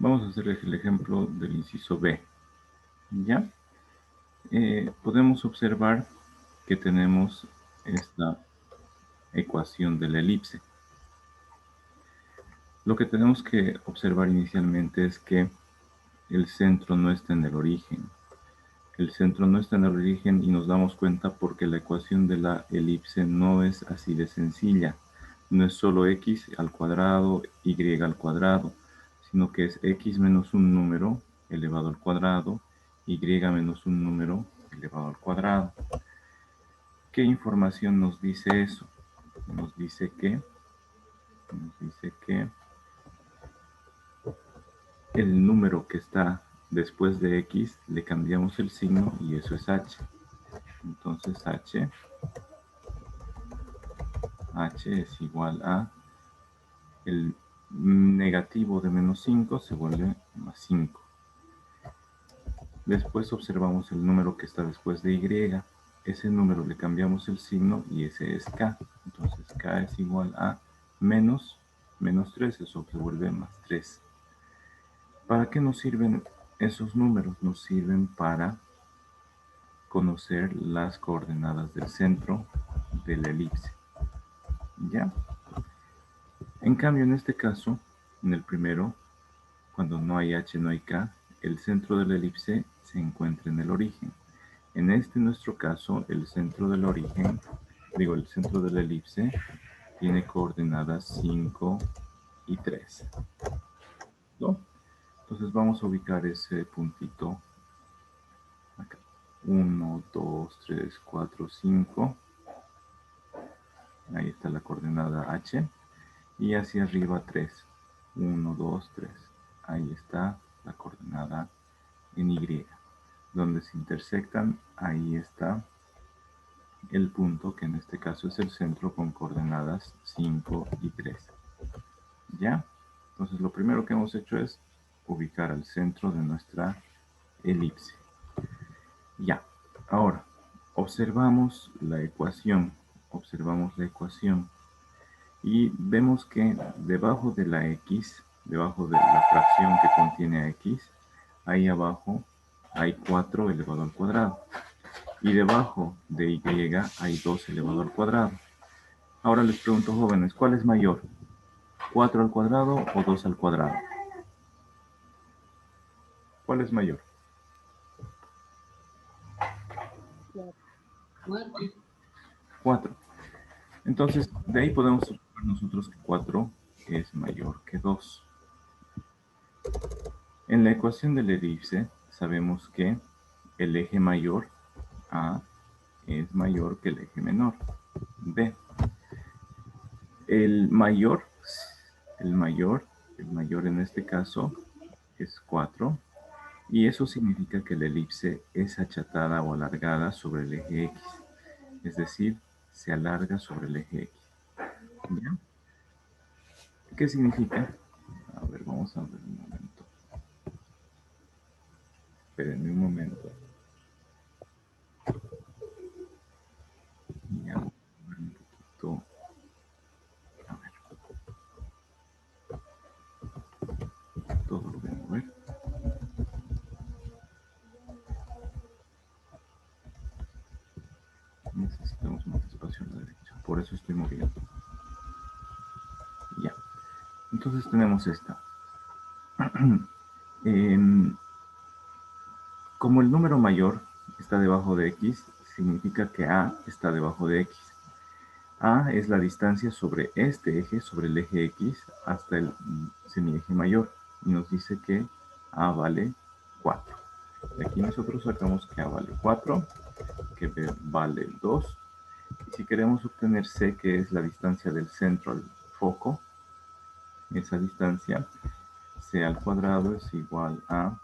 Vamos a hacer el ejemplo del inciso B. ¿Ya? Podemos observar que tenemos esta ecuación de la elipse. Lo que tenemos que observar inicialmente es que el centro no está en el origen. El centro no está en el origen y nos damos cuenta porque la ecuación de la elipse no es así de sencilla. No es solo x al cuadrado, y al cuadrado, sino que es x menos un número elevado al cuadrado, y menos un número elevado al cuadrado. ¿Qué información nos dice eso? Nos dice que el número que está después de x le cambiamos el signo y eso es h. Entonces h es igual a el negativo de menos 5 se vuelve más 5. Después observamos el número que está después de y. Ese número le cambiamos el signo y ese es k. Entonces k es igual a menos 3, eso se vuelve más 3. ¿Para qué nos sirven esos números? Nos sirven para conocer las coordenadas del centro de la elipse. ¿Ya? En cambio, en este caso, en el primero, cuando no hay h, no hay k, el centro de la elipse se encuentra en el origen. En nuestro caso, el centro del origen, el centro de la elipse, tiene coordenadas 5 y 3. ¿No? Entonces vamos a ubicar ese puntito acá. 1, 2, 3, 4, 5. Ahí está la coordenada h. Y hacia arriba 3. 1, 2, 3. Ahí está la coordenada en y. Donde se intersectan, ahí está el punto, que en este caso es el centro, con coordenadas 5 y 3. ¿Ya? Entonces lo primero que hemos hecho es ubicar al centro de nuestra elipse. Ya. Ahora, observamos la ecuación. Y vemos que debajo de la x, debajo de la fracción que contiene a x, ahí abajo hay 4 elevado al cuadrado. Y debajo de y hay 2 elevado al cuadrado. Ahora les pregunto, jóvenes, ¿cuál es mayor? ¿4 al cuadrado o 2 al cuadrado? ¿Cuál es mayor? 4. Entonces, de ahí podemos observar nosotros que 4 es mayor que 2. En la ecuación de la elipse, sabemos que el eje mayor, A, es mayor que el eje menor, B. El mayor en este caso es 4, y eso significa que la elipse es achatada o alargada sobre el eje X, es decir, se alarga sobre el eje X. ¿Ya? ¿Qué significa? A ver, vamos a ver un momento. Espérenme un momento. Ya, voy a ver un poquito. A ver. Todo lo voy a mover. Necesitamos más espacio a la derecha. Por eso estoy moviendo. Ya. Entonces tenemos esta. Como el número mayor está debajo de x, significa que A está debajo de x. A es la distancia sobre este eje, sobre el eje X, hasta el semieje mayor. Y nos dice que A vale 4. De aquí nosotros sacamos que A vale 4, que B vale 2. Y si queremos obtener C, que es la distancia del centro al foco, esa distancia, C al cuadrado es igual a...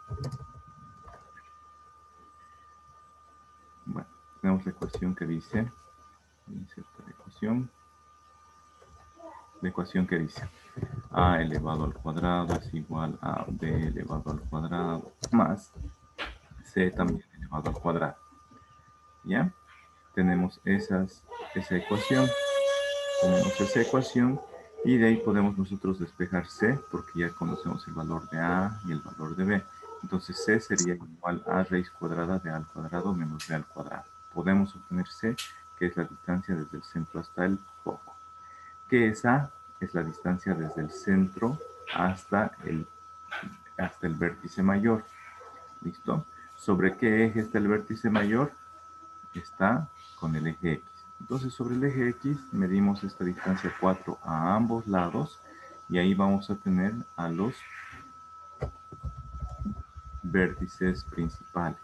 Bueno, tenemos la ecuación que dice... Inserto la ecuación que dice a elevado al cuadrado es igual a b elevado al cuadrado más c también elevado al cuadrado. ¿Ya? Tenemos esa ecuación. Y de ahí podemos nosotros despejar C, porque ya conocemos el valor de A y el valor de B. Entonces C sería igual a raíz cuadrada de A al cuadrado menos B al cuadrado. Podemos obtener C, que es la distancia desde el centro hasta el foco. ¿Qué es A? Es la distancia desde el centro hasta el vértice mayor. ¿Listo? ¿Sobre qué eje está el vértice mayor? Está con el eje X. Entonces, sobre el eje X medimos esta distancia 4 a ambos lados y ahí vamos a tener a los vértices principales.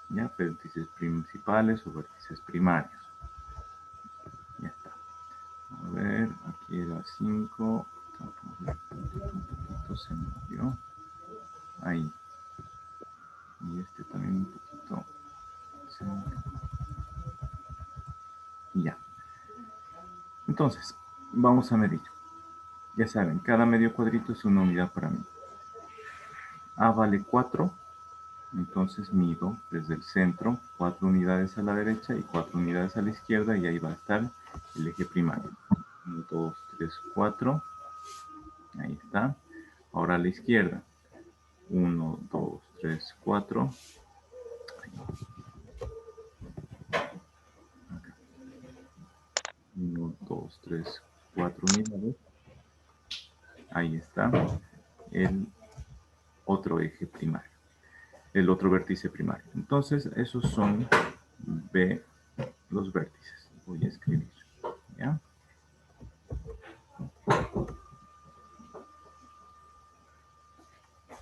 ¿Ya? Vértices principales o vértices primarios. Ya está. A ver, aquí era 5. Un poquito se movió. Ahí. Y este también un poquito. Ya. Entonces, vamos a medir. Ya saben, cada medio cuadrito es una unidad para mí. A vale 4, entonces mido desde el centro 4 unidades a la derecha y 4 unidades a la izquierda y ahí va a estar el eje primario. 1, 2, 3, 4. Ahí está. Ahora a la izquierda. 1, 2, 3, 4. 1, 2, 3, 4 unidades. Ahí está el otro eje primario, el otro vértice primario. Entonces, esos son los vértices. Voy a escribir, ¿ya?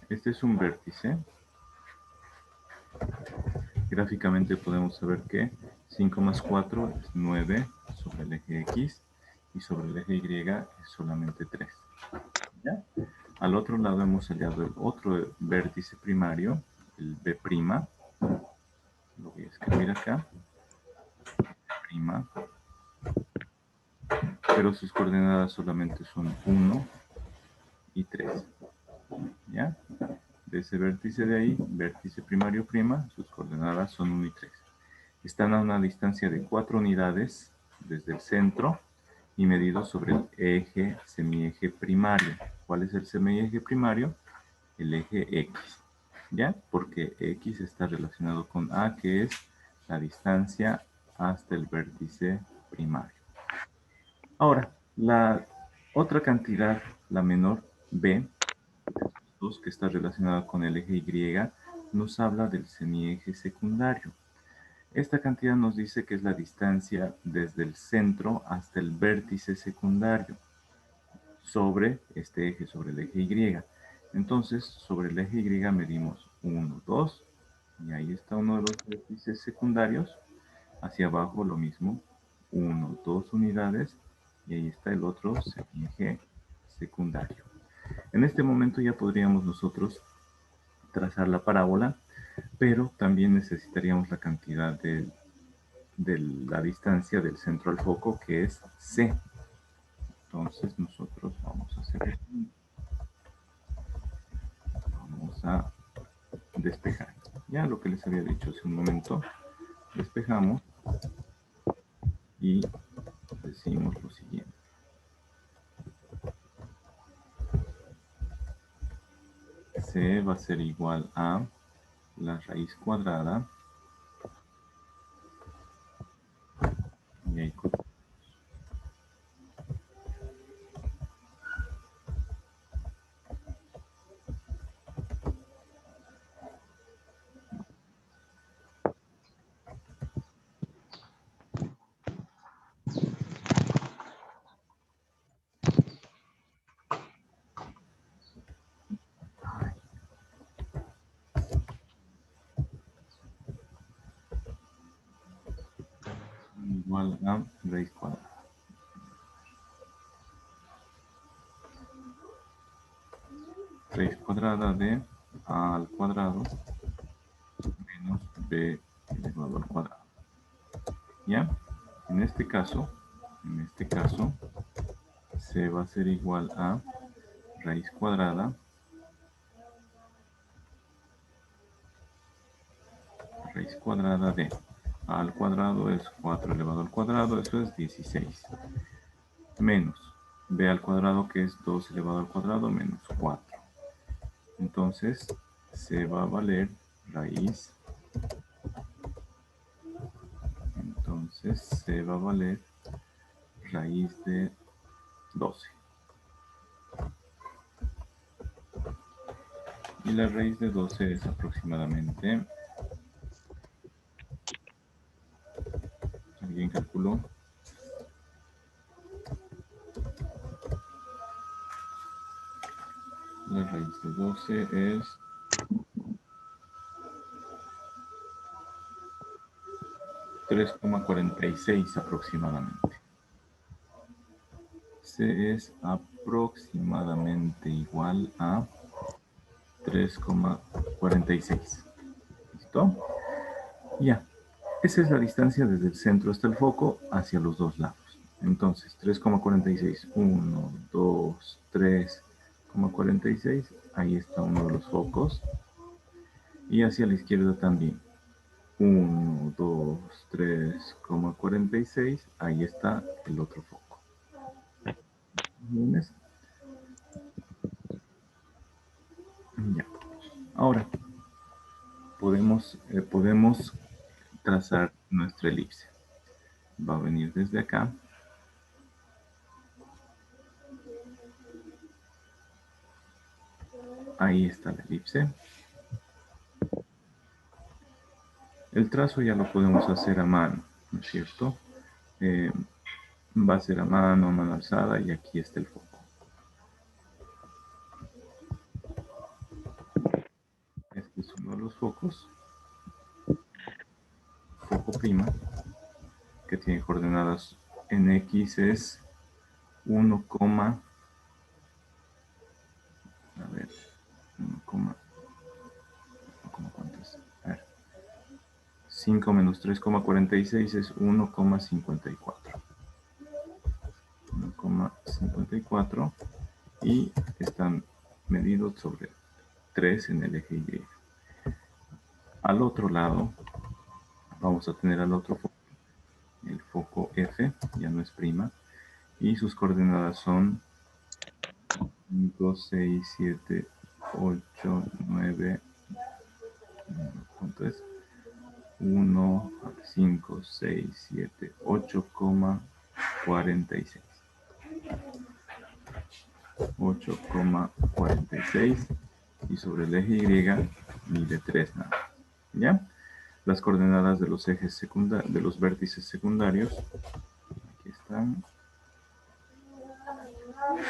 Este es un vértice. Gráficamente podemos saber que 5 más 4 es 9 sobre el eje X y sobre el eje Y es solamente 3. ¿Ya? Al otro lado hemos hallado el otro vértice primario, el B'. Lo voy a escribir acá. Prima. Pero sus coordenadas solamente son 1 y 3. ¿Ya? De ese vértice de ahí, vértice primario prima, sus coordenadas son 1 y 3. Están a una distancia de 4 unidades desde el centro y medidos sobre el eje semieje primario. ¿Cuál es el semieje primario? El eje X. ¿Ya? Porque X está relacionado con A, que es la distancia hasta el vértice primario. Ahora, la otra cantidad, la menor, B, que está relacionada con el eje Y, nos habla del semieje secundario. Esta cantidad nos dice que es la distancia desde el centro hasta el vértice secundario sobre este eje, sobre el eje Y. Entonces, sobre el eje Y medimos 1, 2, y ahí está uno de los vértices secundarios. Hacia abajo lo mismo, 1, 2 unidades, y ahí está el otro semieje secundario. En este momento ya podríamos nosotros trazar la parábola, pero también necesitaríamos la cantidad de la distancia del centro al foco, que es C. Entonces nosotros vamos a hacer esto. Vamos a despejar. Ya lo que les había dicho hace un momento, despejamos y decimos lo siguiente. C va a ser igual a la raíz cuadrada y ahí igual a raíz cuadrada. Raíz cuadrada de A al cuadrado menos B elevado al cuadrado. ¿Ya? En este caso, C va a ser igual a raíz cuadrada de A al cuadrado es 4 elevado al cuadrado, eso es 16. Menos b al cuadrado, que es 2 elevado al cuadrado menos 4. Entonces, se va a valer raíz. Entonces, se va a valer raíz de 12. Y la raíz de 12 es aproximadamente... ¿Alguien calculó? La raíz de 12 es 3,46 aproximadamente. C es aproximadamente igual a 3,46. ¿Listo? Ya. Esa es la distancia desde el centro hasta el foco hacia los dos lados. Entonces, 3,46. 1, 2, 3,46. Ahí está uno de los focos. Y hacia la izquierda también. 1, 2, 3,46. Ahí está el otro foco. ¿Entiendes? Ya. Ahora, podemos trazar nuestra elipse. Va a venir desde acá. Ahí está la elipse. El trazo ya lo podemos hacer a mano, ¿no es cierto? Va a ser a mano alzada, y aquí está el foco. Este es uno de los focos. Foco prima, que tiene coordenadas en X es 1, a ver, 1, ¿cuánto es? A ver, 5 menos 3,46 es 1,54. 1,54 y están medidos sobre 3 en el eje Y. Al otro lado, vamos a tener al otro foco, el foco F, ya no es prima, y sus coordenadas son 5, 6, 7, 8, 9, ¿cuánto es? 1, 5, 6, 7, 8,46. 8,46 y sobre el eje Y mide 3 nada. ¿Ya? Las coordenadas de los ejes secundarios, de los vértices secundarios, aquí están.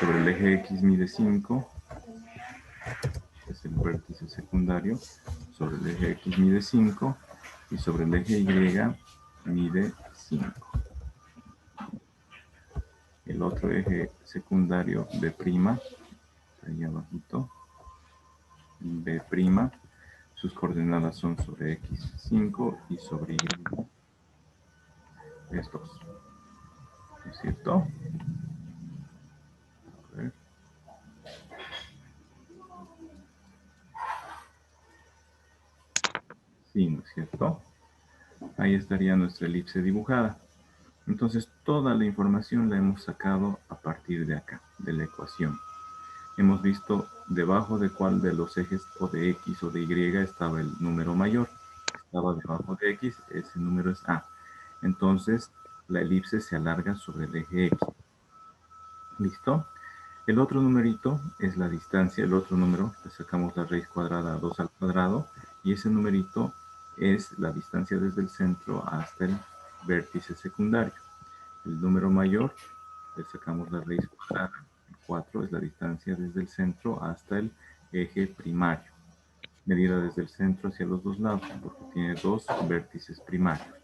Sobre el eje X mide 5, es el vértice secundario. Sobre el eje X mide 5 y sobre el eje Y mide 5. El otro eje secundario B', ahí abajito, B', sus coordenadas son sobre X 5 y sobre Y es 2. ¿No es cierto? A ver. Sí, ¿no es cierto? Ahí estaría nuestra elipse dibujada. Entonces, toda la información la hemos sacado a partir de acá, de la ecuación. Hemos visto debajo de cuál de los ejes o de X o de Y estaba el número mayor. Estaba debajo de X, ese número es A. Entonces, la elipse se alarga sobre el eje X. ¿Listo? El otro numerito es la distancia, el otro número, le sacamos la raíz cuadrada a 2 al cuadrado, y ese numerito es la distancia desde el centro hasta el vértice secundario. El número mayor, le sacamos la raíz cuadrada, 4 es la distancia desde el centro hasta el eje primario, medida desde el centro hacia los dos lados, porque tiene dos vértices primarios.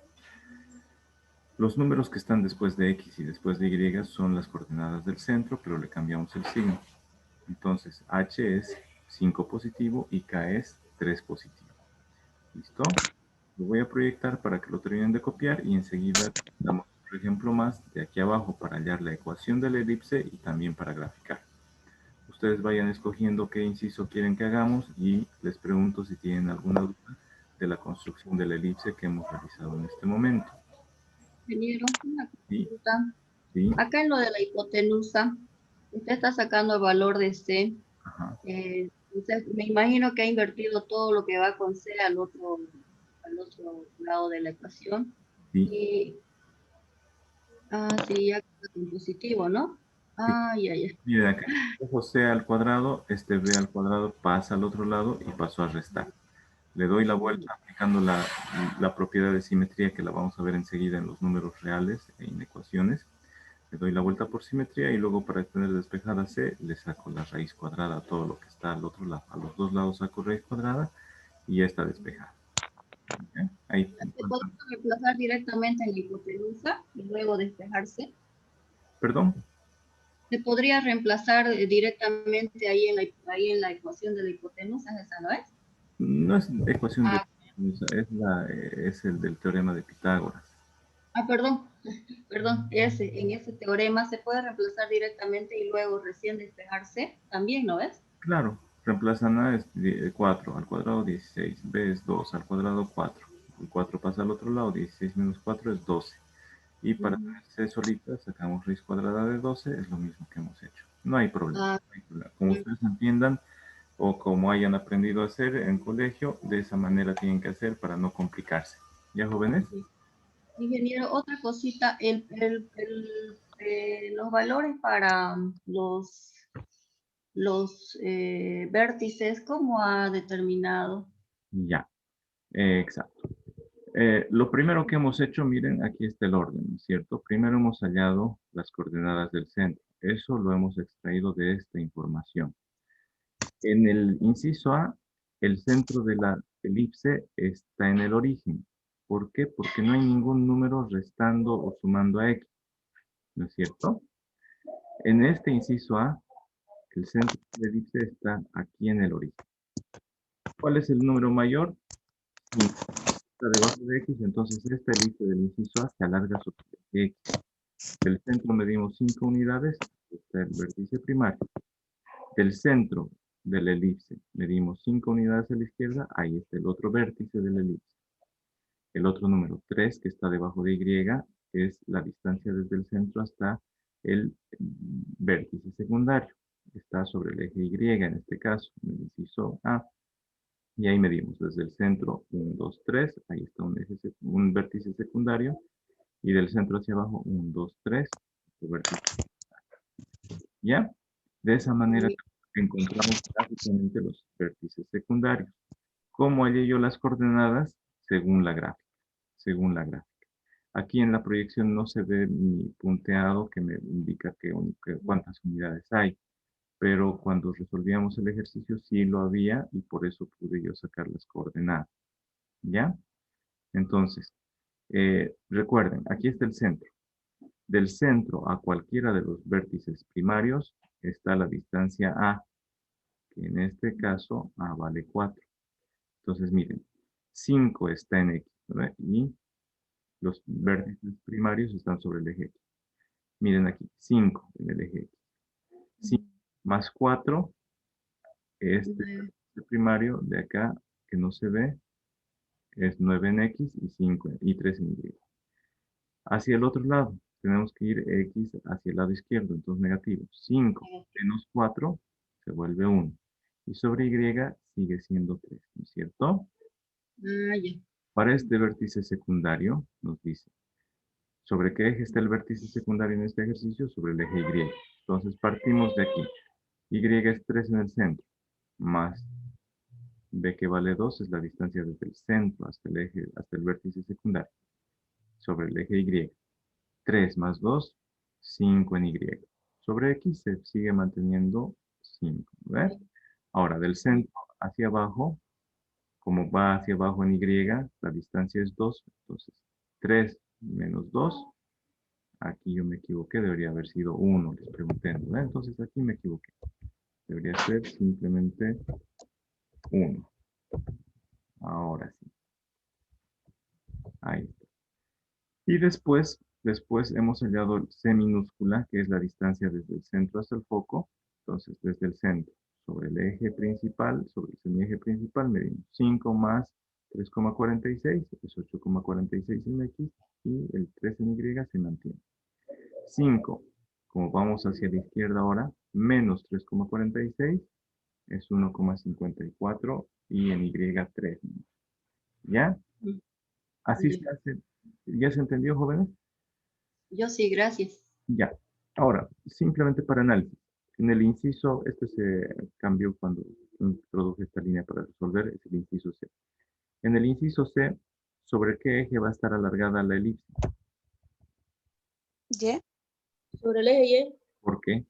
Los números que están después de X y después de Y son las coordenadas del centro, pero le cambiamos el signo. Entonces, H es 5 positivo y K es 3 positivo. ¿Listo? Lo voy a proyectar para que lo terminen de copiar y enseguida damos otro ejemplo más de aquí abajo para hallar la ecuación de la elipse y también para graficar. Ustedes vayan escogiendo qué inciso quieren que hagamos y les pregunto si tienen alguna duda de la construcción de la elipse que hemos realizado en este momento. Ingeniero, una ¿Sí? consulta. ¿Sí? Acá en lo de la hipotenusa, Usted está sacando el valor de C. Ajá. Entonces, me imagino que ha invertido todo lo que va con C al otro lado de la ecuación. Sí, Y, sí, ya queda con positivo, ¿no? sí. Ya, ya. Miren acá. Dejo C al cuadrado, este B al cuadrado pasa al otro lado y paso a restar. Le doy la vuelta aplicando la propiedad de simetría que la vamos a ver enseguida en los números reales e en ecuaciones. Le doy la vuelta por simetría y luego para tener despejada C le saco la raíz cuadrada a todo lo que está al otro lado. A los dos lados saco raíz cuadrada y ya está despejada. ¿Ya? Ahí te Se encuentran. podría reemplazar directamente en la hipotenusa y luego despejarse. Perdón, Se podría reemplazar directamente ahí en la ecuación de la hipotenusa, esa no es. no es ecuación de Ah, es el del teorema de Pitágoras. perdón, perdón, en ese teorema se puede reemplazar directamente y luego recién despejarse, también, ¿no ves? Claro, reemplazan A es 4 al cuadrado 16, B es 2 al cuadrado 4. El 4 pasa al otro lado, 16 menos 4 es 12. Y para Ujú. tener C solita sacamos raíz cuadrada de 12, es lo mismo que hemos hecho. No hay problema, Ah, no hay problema. Como ustedes entiendan o como hayan aprendido a hacer en colegio, de esa manera tienen que hacer para no complicarse. ¿Ya, jóvenes? sí. Ingeniero, otra cosita, los valores para los vértices, ¿cómo ha determinado? Ya, exacto. Lo primero que hemos hecho, miren, aquí está el orden, ¿no es cierto? Primero hemos hallado las coordenadas del centro. Eso lo hemos extraído de esta información. En el inciso A, el centro de la elipse está en el origen. ¿Por qué? Porque no hay ningún número restando o sumando a x, ¿no es cierto? En este inciso A, el centro de la elipse está aquí en el origen. ¿Cuál es el número mayor? 5. Está debajo de x, entonces esta elipse del inciso A se alarga sobre x. Del centro medimos 5 unidades, está el vértice primario. Del centro de la elipse medimos 5 unidades a la izquierda, ahí está el otro vértice de la elipse. El otro número 3 que está debajo de y es la distancia desde el centro hasta el vértice secundario. Está sobre el eje y en este caso, en el inciso A. Y ahí medimos desde el centro 1, 2, 3, ahí está un vértice secundario, y del centro hacia abajo 1, 2, 3, otro vértice. ¿Ya? De esa manera encontramos gráficamente los vértices secundarios. ¿Cómo hallé yo las coordenadas? Según la gráfica. Según la gráfica. Aquí en la proyección no se ve mi punteado que me indica cuántas unidades hay, pero cuando resolvíamos el ejercicio sí lo había y por eso pude yo sacar las coordenadas. ¿Ya? Entonces, recuerden, aquí está el centro. Del centro a cualquiera de los vértices primarios está la distancia A, que en este caso A vale 4. Entonces, miren, 5 está en X, ¿verdad? Y los vértices primarios están sobre el eje X. Miren aquí, 5 en el eje X. 5 más 4, este vértice primario de acá, que no se ve, es 9 en X y 5 y 3 en Y. Hacia el otro lado, tenemos que ir X hacia el lado izquierdo, entonces negativo. 5 menos 4 se vuelve 1. Y sobre Y sigue siendo 3, ¿no es cierto? Ya. Para este vértice secundario, nos dice, ¿sobre qué eje está el vértice secundario en este ejercicio? Sobre el eje Y. Entonces partimos de aquí. Y es 3 en el centro, más B que vale 2 es la distancia desde el centro hasta el eje, hasta el vértice secundario, sobre el eje Y. 3 más 2, 5 en Y. Sobre X se sigue manteniendo 5, ¿ves? Ahora, del centro hacia abajo, como va hacia abajo en Y, la distancia es 2, entonces 3 menos 2, aquí yo me equivoqué, debería haber sido 1, les pregunté, ¿no? Entonces aquí me equivoqué, debería ser simplemente 1. Ahora sí, ahí está. Y después hemos hallado C minúscula, que es la distancia desde el centro hasta el foco. Entonces, desde el centro, sobre el eje principal, sobre el semieje principal, medimos 5 más 3,46, es 8,46 en X, y el 3 en Y se mantiene. 5 Como vamos hacia la izquierda ahora, menos 3,46 es 1,54 y en Y 3. ¿Ya? Así Ya. se hace. ¿Ya se entendió, jóvenes? Yo sí, gracias. Ya. Ahora, simplemente para análisis. En el inciso, este se cambió cuando introduje esta línea para resolver, es el inciso C. En el inciso C, ¿sobre qué eje va a estar alargada la elipse? Y, Sobre el eje Y, ¿Por qué?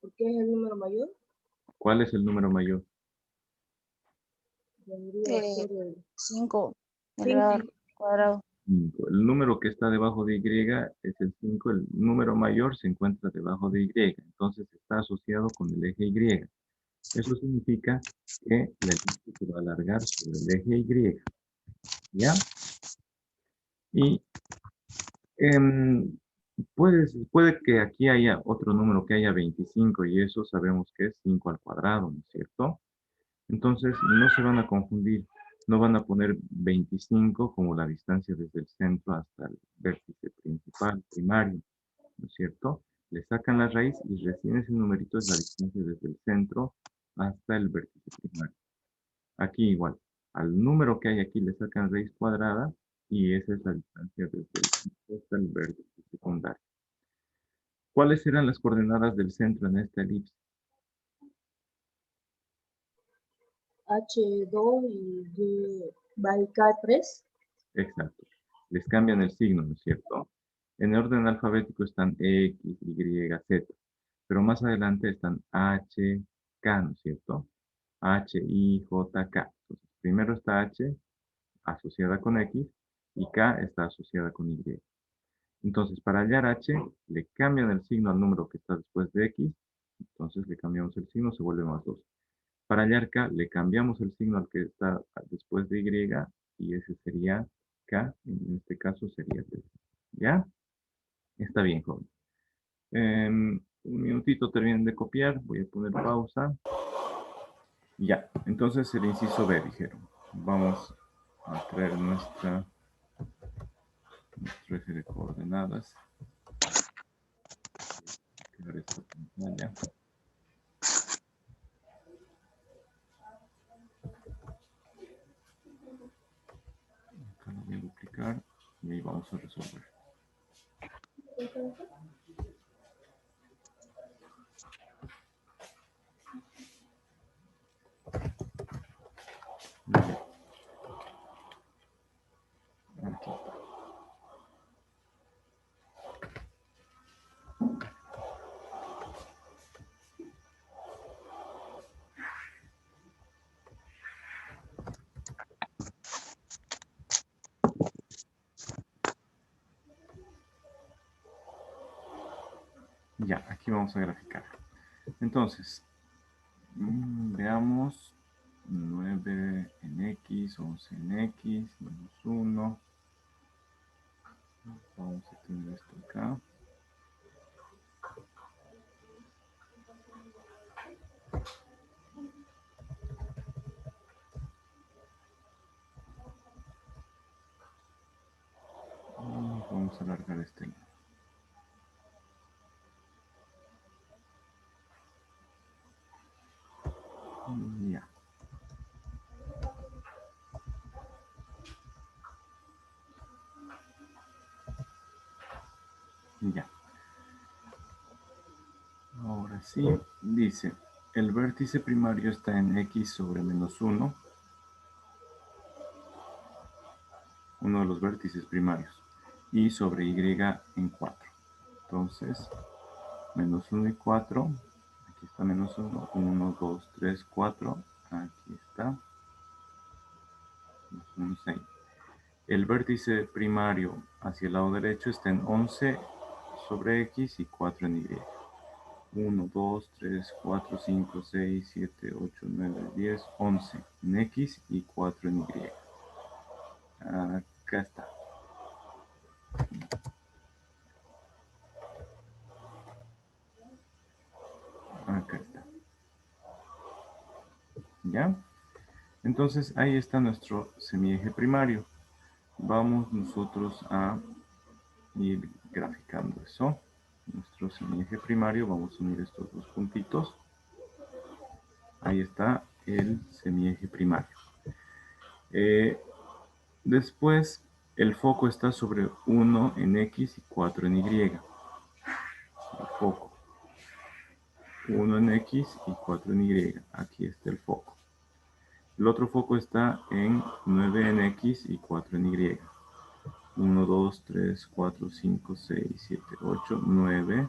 porque es el número mayor, ¿Cuál es el número mayor? debería eh, ser el 5 elevado al cuadrado. 5. El número que está debajo de Y es el 5. El número mayor se encuentra debajo de Y. Entonces está asociado con el eje Y. Eso significa que la elipse se va a alargar sobre el eje Y. ¿Ya? Y puede que aquí haya otro número que haya 25 y eso sabemos que es 5 al cuadrado, ¿no es cierto? Entonces no se van a confundir, no van a poner 25 como la distancia desde el centro hasta el vértice principal, primario, ¿no es cierto? Le sacan la raíz y recién ese numerito es la distancia desde el centro hasta el vértice primario. Aquí igual, al número que hay aquí le sacan raíz cuadrada y esa es la distancia desde el centro hasta el vértice secundario. ¿Cuáles serán las coordenadas del centro en esta elipse? H2 y Y va a K3. Exacto. Les cambian el signo, ¿no es cierto? En orden alfabético están X, Y, Z, pero más adelante están H, K, ¿no es cierto? H, I, J, K. Entonces, primero está H asociada con X y K está asociada con Y. Entonces, para hallar H, le cambian el signo al número que está después de X, entonces le cambiamos el signo, se vuelve más 2. Para hallar K, le cambiamos el signo al que está después de Y, y ese sería K, en este caso sería 3. ¿Ya? Está bien, joven. Un minutito terminen de copiar, voy a poner pausa. Ya, entonces el inciso B, dijeron. Vamos a traer nuestro eje de coordenadas. Crear esta pantalla. Acá lo voy a duplicar y ahí vamos a resolver. Ya. Aquí está. Ya, aquí vamos a graficar. Entonces, veamos 9 en X, 11 en X, menos 1. Vamos a tener esto acá. Vamos a alargar este. Ya. Ya. Ahora sí, dice, el vértice primario está en X sobre menos 1. Uno de los vértices primarios. Y sobre Y en 4. Entonces, menos 1 y 4. Aquí está menos 1. 1, 2, 3, 4. Aquí está. Menos 1, 6. El vértice primario hacia el lado derecho está en 11 sobre X y 4 en Y. 1, 2, 3, 4, 5, 6, 7, 8, 9, 10, 11 en X y 4 en Y. Acá está. Acá está. ¿Ya? Entonces ahí está nuestro semieje primario. Vamos nosotros a ir graficando eso. nuestro semieje primario. Vamos a unir estos dos puntitos. Ahí está el semieje primario. Después, el foco está sobre 1 en X y 4 en Y. El foco. 1 en X y 4 en Y. Aquí está el foco. El otro foco está en 9 en X y 4 en Y. 1, 2, 3, 4, 5, 6, 7, 8, 9.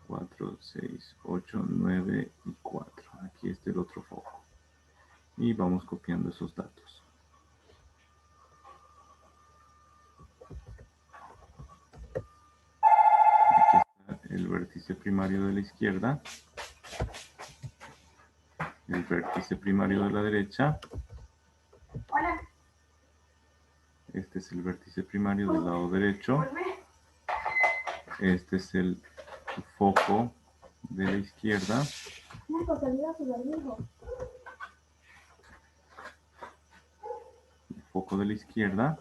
4, 6, 8, 9 y 4. Aquí está el otro foco. Y vamos copiando esos datos. Aquí está el vértice primario de la izquierda. El vértice primario de la derecha. Este es el vértice primario del lado derecho. Este es el foco de la izquierda. El foco de la izquierda.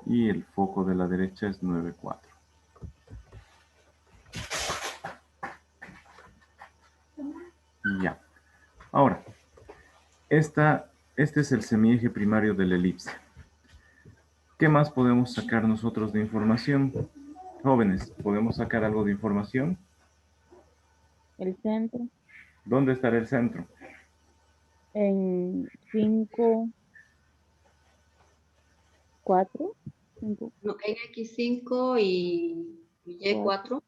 Y el foco de la derecha es 9, 4. Ya. Ahora, este es el semieje primario de la elipse. ¿Qué más podemos sacar nosotros de información? Jóvenes, ¿podemos sacar algo de información? El centro ¿Dónde estará el centro? en 5, 4, 5, No, en X5 y 4. Y4.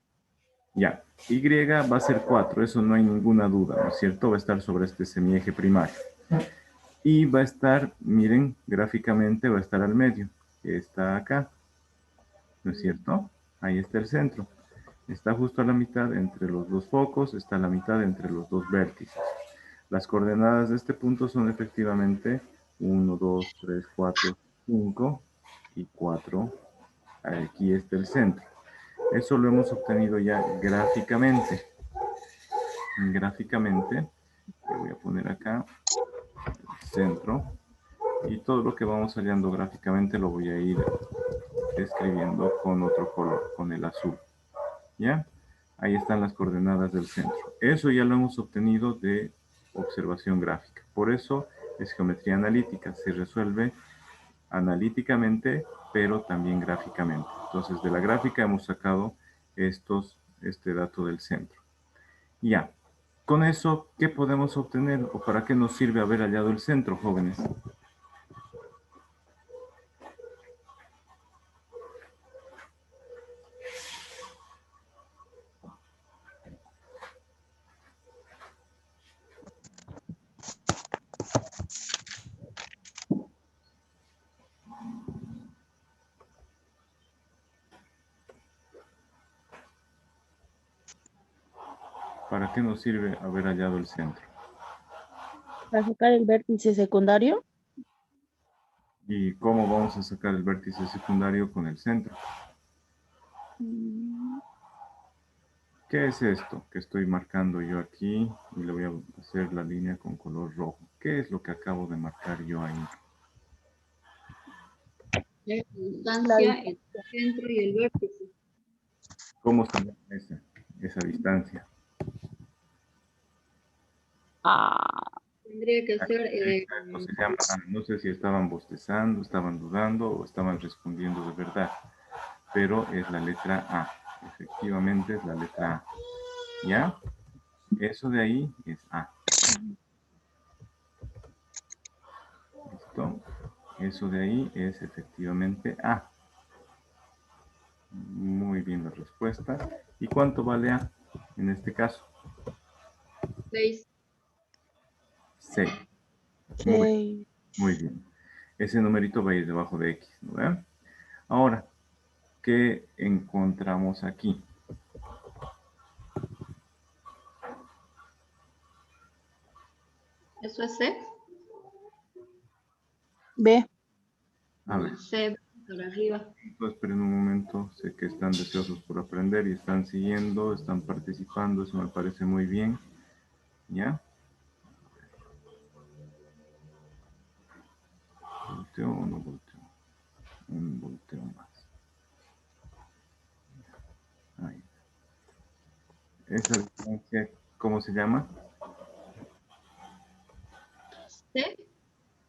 Ya, Y va a ser 4, eso no hay ninguna duda, ¿no es cierto? Va a estar sobre este semieje primario. Y va a estar, miren, gráficamente va a estar al medio, que está acá, ¿no es cierto? Ahí está el centro. Está justo a la mitad entre los dos focos, está a la mitad entre los dos vértices. Las coordenadas de este punto son efectivamente 1, 2, 3, 4, 5 y 4. Aquí está el centro. Eso lo hemos obtenido ya gráficamente. Gráficamente, le voy a poner acá el centro. Y todo lo que vamos hallando gráficamente lo voy a ir escribiendo con otro color, con el azul. ¿Ya? Ahí están las coordenadas del centro. Eso ya lo hemos obtenido de observación gráfica. Por eso es geometría analítica. Se resuelve analíticamente, pero también gráficamente. Entonces, de la gráfica hemos sacado este dato del centro. Ya. Con eso, ¿qué podemos obtener o para qué nos sirve haber hallado el centro, jóvenes? ¿Para qué nos sirve haber hallado el centro? Para sacar el vértice secundario. ¿Y cómo vamos a sacar el vértice secundario con el centro? Mm, ¿Qué es esto que estoy marcando yo aquí? Y le voy a hacer la línea con color rojo. ¿Qué es lo que acabo de marcar yo ahí? La La distancia entre el centro y el vértice. ¿Cómo se llama esa distancia? Tendría que ser Exacto, se llama, no sé si estaban bostezando, estaban dudando o estaban respondiendo de verdad, pero es la letra A. Efectivamente es la letra A. ¿Ya? Eso de ahí es A. ¿Listo? Eso de ahí es efectivamente A. Muy bien la respuesta. ¿Y cuánto vale A en este caso? 6. 6. Muy, 6. muy bien. Ese numerito va a ir debajo de X, ¿no ven? Ahora, ¿qué encontramos aquí? ¿Eso es C? B. A ver, C para arriba. esperen un momento. Sé que están deseosos por aprender y están siguiendo, están participando. Eso me parece muy bien. ¿Ya? ¿Volteo o no volteo? Un volteo más. Esa distancia, ¿cómo se llama? C.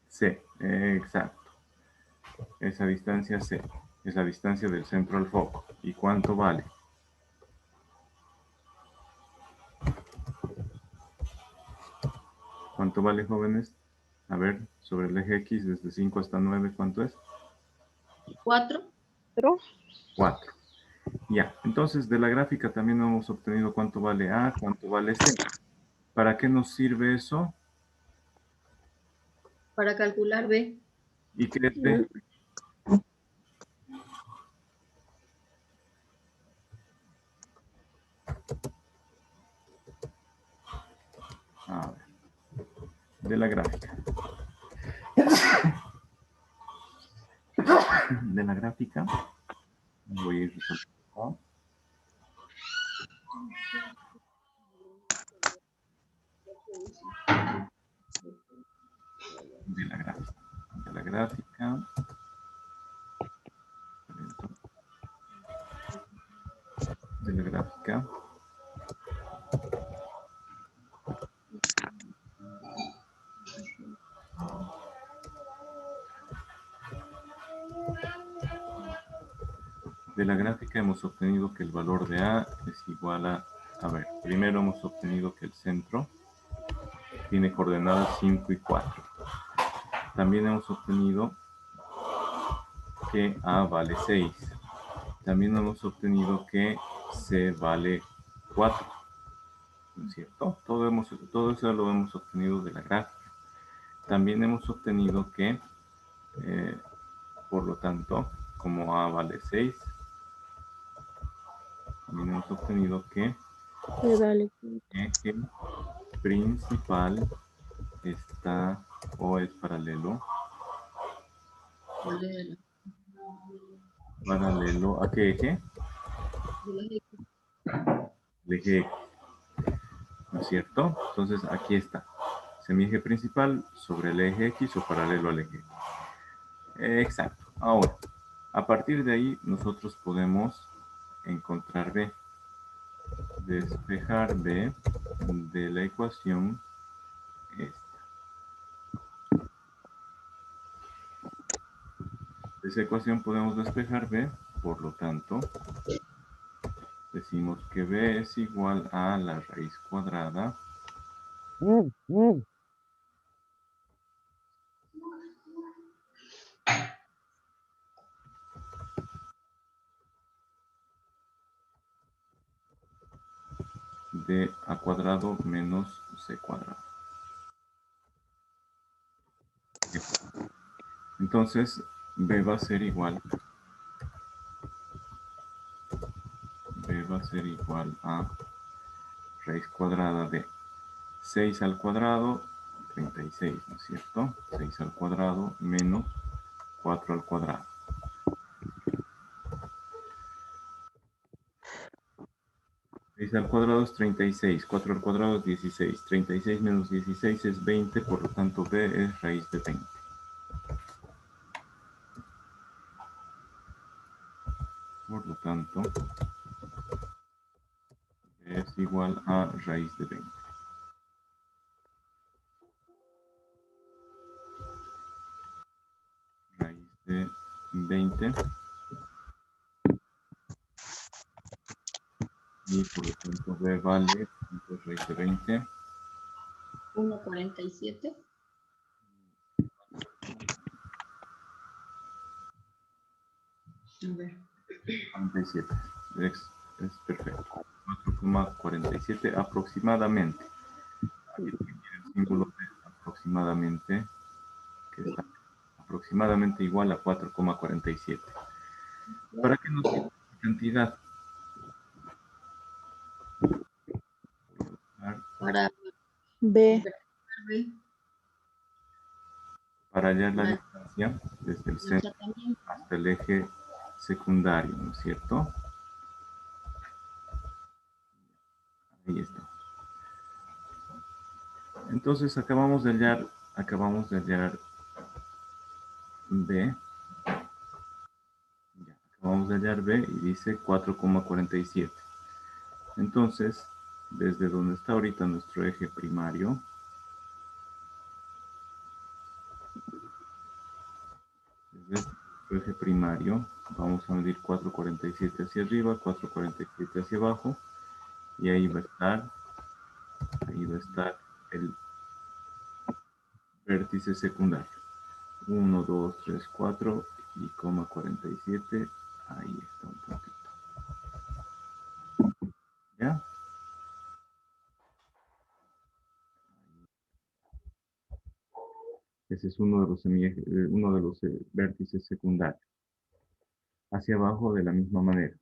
C, exacto. Esa distancia C es la distancia del centro al foco. ¿Y cuánto vale? ¿Cuánto vale, jóvenes? A ver, sobre el eje X, desde 5 hasta 9, ¿cuánto es? 4. 4. Ya, entonces de la gráfica también hemos obtenido cuánto vale A, cuánto vale C. ¿Para qué nos sirve eso? Para calcular B. ¿Y qué es B? A ver, de la gráfica. De la gráfica, voy a ir resolviendo. De la gráfica. De la gráfica. De la gráfica. De la gráfica hemos obtenido que el valor de A es igual a ver, primero hemos obtenido que el centro tiene coordenadas 5 y 4. También hemos obtenido que A vale 6. También hemos obtenido que C vale 4. ¿No es cierto? Todo eso lo hemos obtenido de la gráfica. También hemos obtenido que, por lo tanto, como A vale 6, también hemos obtenido que vale. el eje principal está o es paralelo. ¿Paralelo a qué eje? El eje X, ¿no es cierto? Entonces aquí está. Semieje principal sobre el eje X o paralelo al eje X. Exacto. Ahora, a partir de ahí nosotros podemos encontrar B. Despejar B de la ecuación esta. De esa ecuación podemos despejar B, por lo tanto, decimos que B es igual a la raíz cuadrada de A cuadrado menos C cuadrado. Entonces, B va a ser igual a raíz cuadrada de 6 al cuadrado, 36, ¿no es cierto? 6 al cuadrado menos 4 al cuadrado. 6 al cuadrado es 36, 4 al cuadrado es 16. 36 menos 16 es 20, por lo tanto B es raíz de 20. Por lo tanto, B es igual a raíz de 20. Raíz de 20. Y por lo tanto B vale, raíz de 20. 1,47. A ver. 47. Es perfecto. 4,47 aproximadamente. Aquí tiene el símbolo de aproximadamente, que está aproximadamente igual a 4,47. ¿Para qué nos sirve esta cantidad? Para B. B. Para hallar la La distancia desde el centro achatamiento. hasta el eje secundario, ¿no es cierto? Ahí está. Entonces acabamos de hallar B. Acabamos de hallar B y dice 4,47. Entonces, desde donde está ahorita nuestro eje primario, desde nuestro eje primario, vamos a medir 4,47 hacia arriba, 4,47 hacia abajo, y ahí va a estar el vértice secundario. 1, 2, 3, 4 y coma 47, ahí está un poquito. ¿Ya? Ese es uno de los, vértices secundarios. Hacia abajo de la misma manera.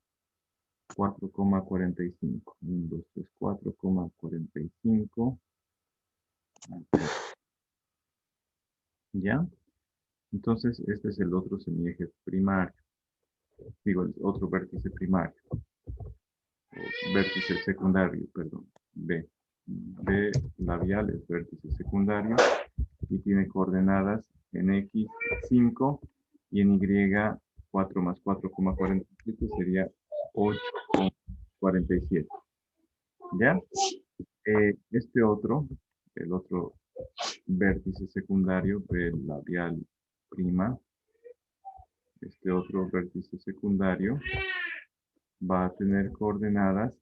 4,45. 1, 2, 3, 4,45. ¿Ya? Entonces, este es el otro semieje primario. Digo, el otro vértice primario. Vértice secundario, perdón. B. B labial es vértice secundario y tiene coordenadas en X 5 y en Y 4 más 4,47 sería 8,47. ¿Ya? Este otro, el otro vértice secundario, B labial prima, este otro vértice secundario va a tener coordenadas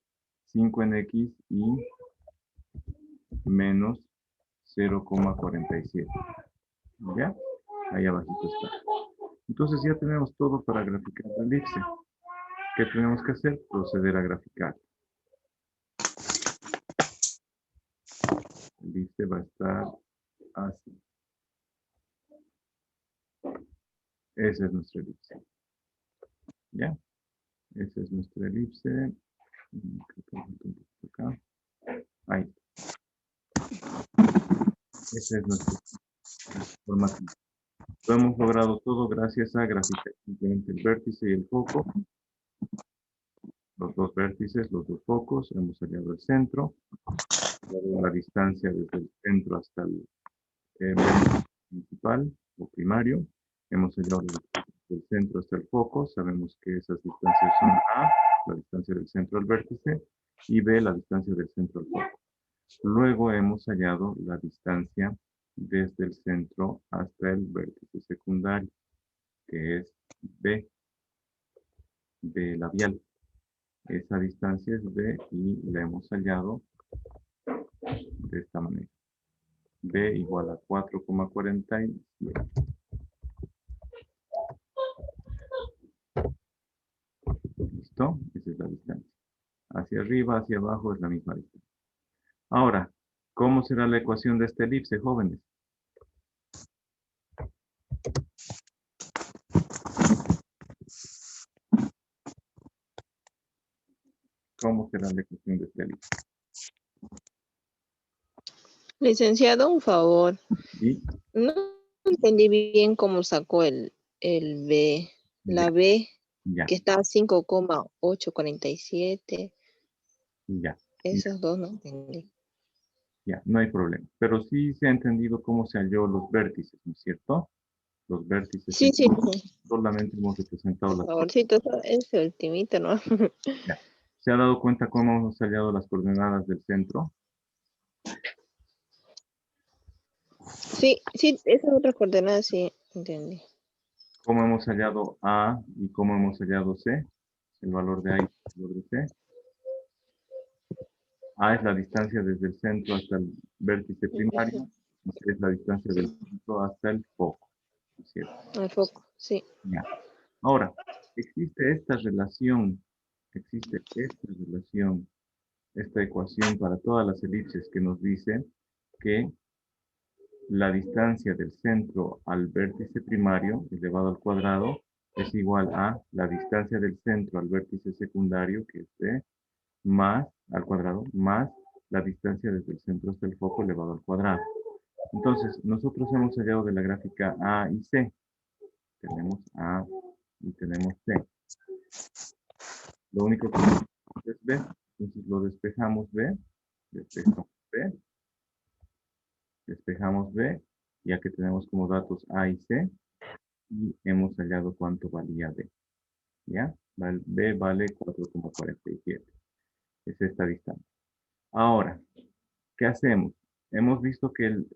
5 en X y menos 0,47. ¿Ya? Ahí abajito está. Entonces ya tenemos todo para graficar la elipse. ¿Qué tenemos que hacer? Proceder a graficar. La elipse va a estar así. Esa es nuestra elipse. ¿Ya? Esa es nuestra elipse. Creo que un poquito acá. Ahí. Esa es nuestra formación. Lo hemos logrado todo gracias a graficar simplemente el vértice y el foco. Los dos vértices, los dos focos. Hemos hallado el centro. La distancia desde el centro hasta el principal o primario. Hemos hallado del centro hasta el foco. Sabemos que esas distancias son A, la distancia del centro al vértice, y B, la distancia del centro al foco. Luego hemos hallado la distancia desde el centro hasta el vértice secundario, que es B, B labial. Esa distancia es B y la hemos hallado de esta manera. B igual a 4,47. ¿Listo? Esa es la distancia. Hacia arriba, hacia abajo es la misma distancia. Ahora, ¿cómo será la ecuación de esta elipse, jóvenes? ¿Cómo será la ecuación de esta elipse? Licenciado, un favor. Y No entendí bien cómo sacó el B. La B, ya, que está a 5,847. ya, Esos dos no entendí. ya, no hay problema. Pero sí se ha entendido cómo se halló los vértices, ¿no es cierto? Los vértices. Sí, sí. Solamente hemos representado Por las favorcito, ese ultimito, ¿no? ya. ¿Se ha dado cuenta cómo hemos hallado las coordenadas del centro? Sí, sí, esas otras coordenadas sí entendí. ¿Cómo hemos hallado A y cómo hemos hallado C? El valor de A y el valor de C. A es la distancia desde el centro hasta el vértice primario. Y C es la distancia del centro hasta el foco. ¿No es cierto? El foco, sí. Ya. Ahora, existe esta ecuación para todas las elipses que nos dice que la distancia del centro al vértice primario elevado al cuadrado es igual a la distancia del centro al vértice secundario, que es B, más al cuadrado, más la distancia desde el centro hasta el foco elevado al cuadrado. Entonces, nosotros hemos hallado de la gráfica A y C. Tenemos A y tenemos C. Lo único que tenemos es B. Entonces lo despejamos B. Despejamos B, ya que tenemos como datos A y C. Y hemos hallado cuánto valía B. ¿Ya? B vale 4,47. Es esta distancia. Ahora, ¿qué hacemos? Hemos visto que el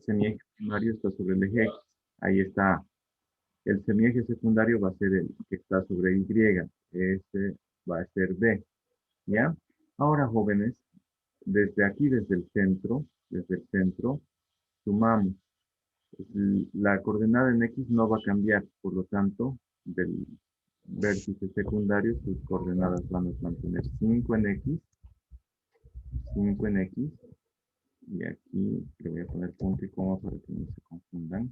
semieje primario está sobre el eje X. Ahí está A. El semieje secundario va a ser el que está sobre Y. Este va a ser B. ¿Ya? Ahora, jóvenes, desde aquí, desde el centro, sumamos. La coordenada en X no va a cambiar, por lo tanto, del vértice secundario, sus coordenadas van a mantener 5 en X, y aquí le voy a poner punto y coma para que no se confundan.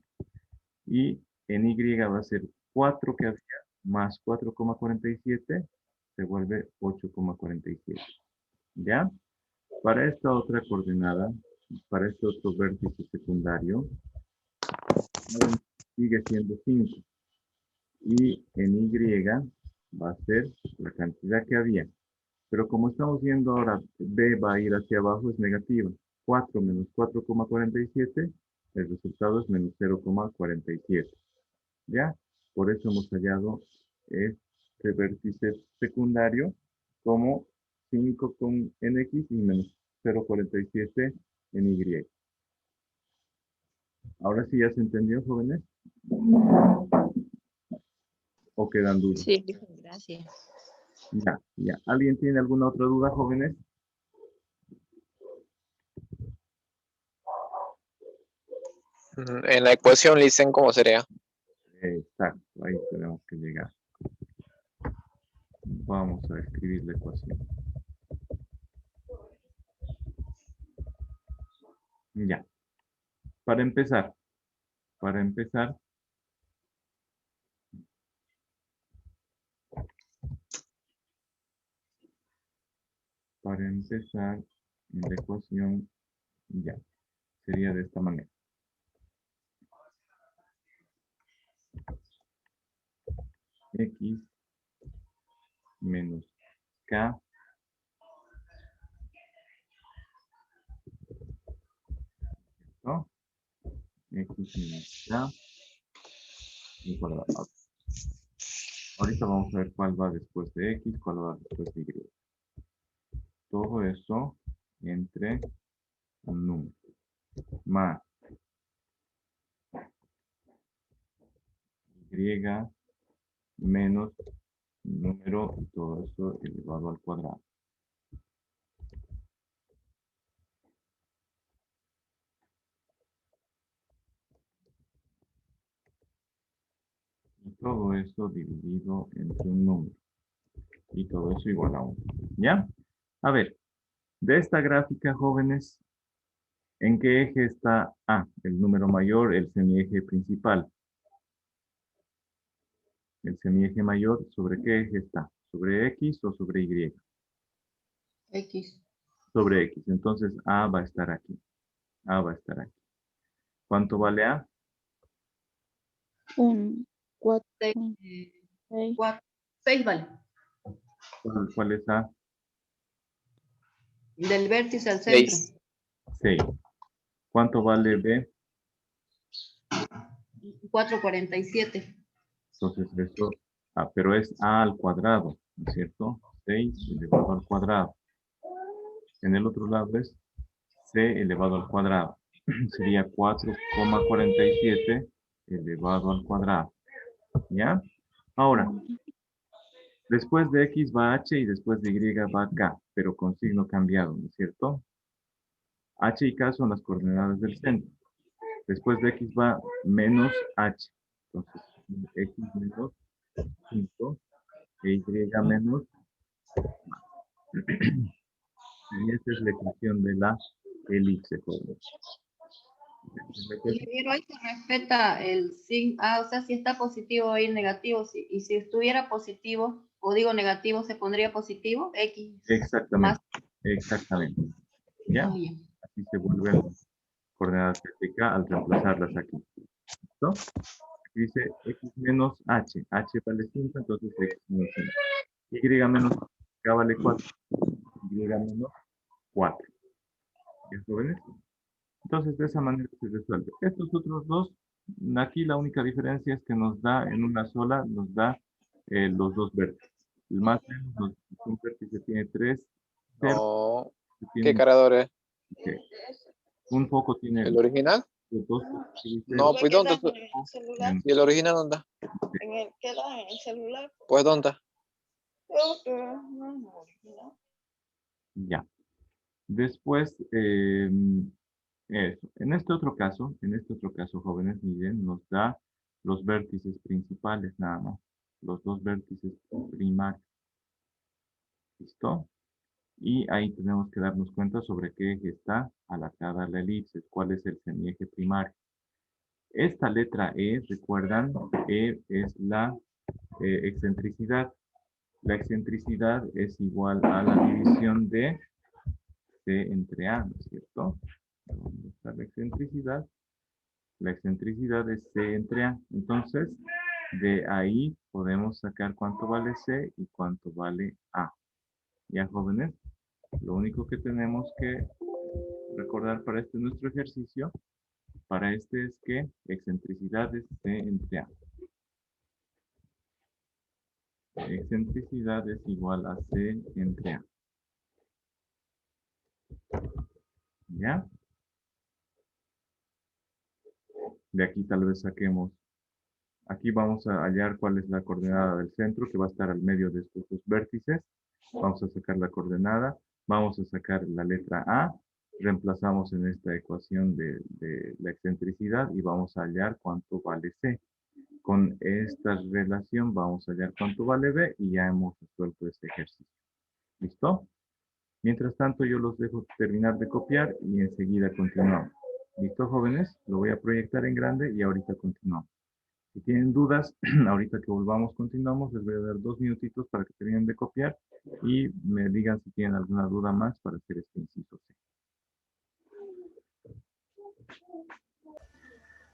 Y en Y va a ser 4 que había, más 4,47, se vuelve 8,47. ¿Ya? Para esta otra coordenada, para este otro vértice secundario, sigue siendo 5. Y en Y va a ser la cantidad que había. Pero como estamos viendo ahora, B va a ir hacia abajo, es negativa. 4 menos 4,47, el resultado es menos 0,47. ¿Ya? Por eso hemos hallado este vértice secundario como 5 en X y menos 0,47 en Y. Ahora sí ya se entendió, jóvenes. ¿O quedan dudas? Sí, gracias. Ya. ¿Alguien tiene alguna otra duda, jóvenes? En la ecuación le dicen cómo sería. Exacto, ahí tenemos que llegar. Vamos a escribir la ecuación. Ya. Para empezar, en la ecuación, ya, sería de esta manera. X menos K ¿no? X menos K al cuadrado. Ahorita vamos a ver cuál va después de X, cuál va después de Y. Todo eso entre un número más Y menos número y todo eso elevado al cuadrado. Y todo eso dividido entre un número. Y todo eso igual a 1. ¿Ya? A ver, de esta gráfica, jóvenes, ¿en qué eje está A? El número mayor, el semieje principal. El semieje mayor, ¿sobre qué eje está? ¿Sobre X o sobre Y? X. Sobre X. Entonces A va a estar aquí. A va a estar aquí. ¿Cuánto vale A? 1, 4, 6, 6, 6 vale. ¿Cuál es A? Del vértice al centro. 6. 6. ¿Cuánto vale B? 4,47. Entonces esto, pero es A al cuadrado, ¿no es cierto? 6 elevado al cuadrado. En el otro lado es C elevado al cuadrado. Sería 4,47 elevado al cuadrado. ¿Ya? Ahora, después de X va H y después de Y va K, pero con signo cambiado, ¿no es cierto? H y K son las coordenadas del centro. Después de X va menos H. Entonces, X menos 5 e Y menos. Y esta es la ecuación de la elipse, jóvenes. Ingeniero, ahí se respeta el signo. O sea, si está positivo va a ir negativo. Y si estuviera positivo, o digo negativo, se pondría positivo. X. Exactamente. Más. Exactamente. ¿Ya? Ah, ya. Así se vuelven coordenadas de K al reemplazarlas aquí. ¿Listo? Aquí dice X menos H. H vale 5, entonces X menos 5. Y menos K vale 4. Y menos 4. ¿Ya jóvenes? Entonces, de esa manera se resuelve. Estos otros dos, aquí la única diferencia es que nos da en una sola, nos da los dos vértices. El más menos, un vértice tiene 3 cercos, No. ¿Qué cargador es? Ok. Un foco tiene ¿El original? los dos. No, pues ¿dónde está? En- ¿Y el original dónde está? En el queda en el celular. Pues ¿dónde está? Creo que no es original. Ya. Después, eso. En este otro caso, jóvenes, miren, nos da los vértices principales nada más. Los dos vértices primarios. ¿Listo? Y ahí tenemos que darnos cuenta sobre qué eje está alacada la elipse, cuál es el semieje primario. Esta letra E, recuerdan, E es la excentricidad. La excentricidad es igual a la división de C entre A, ¿no es cierto? ¿Dónde está la excentricidad? La excentricidad es C entre A. Entonces, de ahí podemos sacar cuánto vale C y cuánto vale A. ¿Ya, jóvenes? Lo único que tenemos que recordar para este nuestro ejercicio, para este es que excentricidad es C entre A. Excentricidad es igual a C entre A. ¿Ya? De aquí tal vez saquemos. Aquí vamos a hallar cuál es la coordenada del centro que va a estar al medio de estos dos vértices. Vamos a sacar la coordenada. Vamos a sacar la letra A. Reemplazamos en esta ecuación de la excentricidad y vamos a hallar cuánto vale C. Con esta relación vamos a hallar cuánto vale B y ya hemos resuelto este ejercicio. ¿Listo? Mientras tanto, yo los dejo terminar de copiar y enseguida continuamos. ¿Listo, jóvenes? Lo voy a proyectar en grande y ahorita continuamos. Si tienen dudas, ahorita que volvamos, continuamos. Les voy a dar 2 minutitos para que terminen de copiar y me digan si tienen alguna duda más para hacer este inciso C.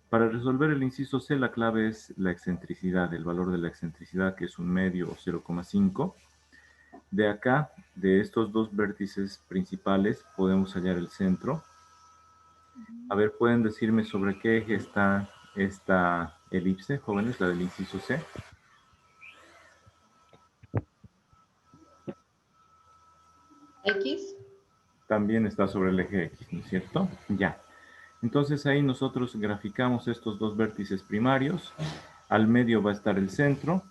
Para resolver el inciso C, la clave es la excentricidad, el valor de la excentricidad, que es 1/2 o 0,5. De acá, de estos dos vértices principales, podemos hallar el centro. A ver, ¿pueden decirme sobre qué eje está esta elipse, jóvenes, la del inciso C? X. También está sobre el eje X, ¿no es cierto? Ya. Entonces ahí nosotros graficamos estos dos vértices primarios. Al medio va a estar el centro.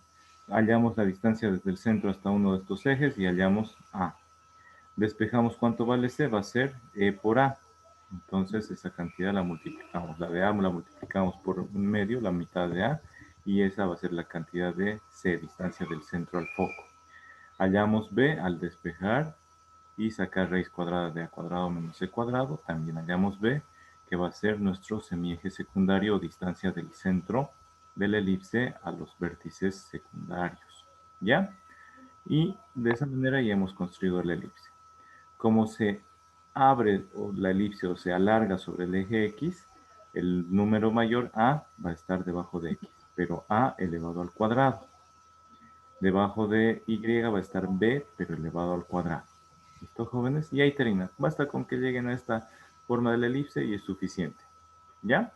Hallamos la distancia desde el centro hasta uno de estos ejes y hallamos A. Despejamos cuánto vale C, va a ser E por A. Entonces esa cantidad la multiplicamos. La de A la multiplicamos por 1/2, la mitad de A. Y esa va a ser la cantidad de C, distancia del centro al foco. Hallamos B al despejar y sacar raíz cuadrada de A cuadrado menos C cuadrado. También hallamos B, que va a ser nuestro semieje secundario o distancia del centro de la elipse a los vértices secundarios. ¿Ya? Y de esa manera ya hemos construido la elipse. Como se abre la elipse o se alarga sobre el eje X, el número mayor A va a estar debajo de X, pero A elevado al cuadrado. Debajo de Y va a estar B, pero elevado al cuadrado. ¿Listo, jóvenes? Y ahí termina. Basta con que lleguen a esta forma de la elipse y es suficiente. ¿Ya?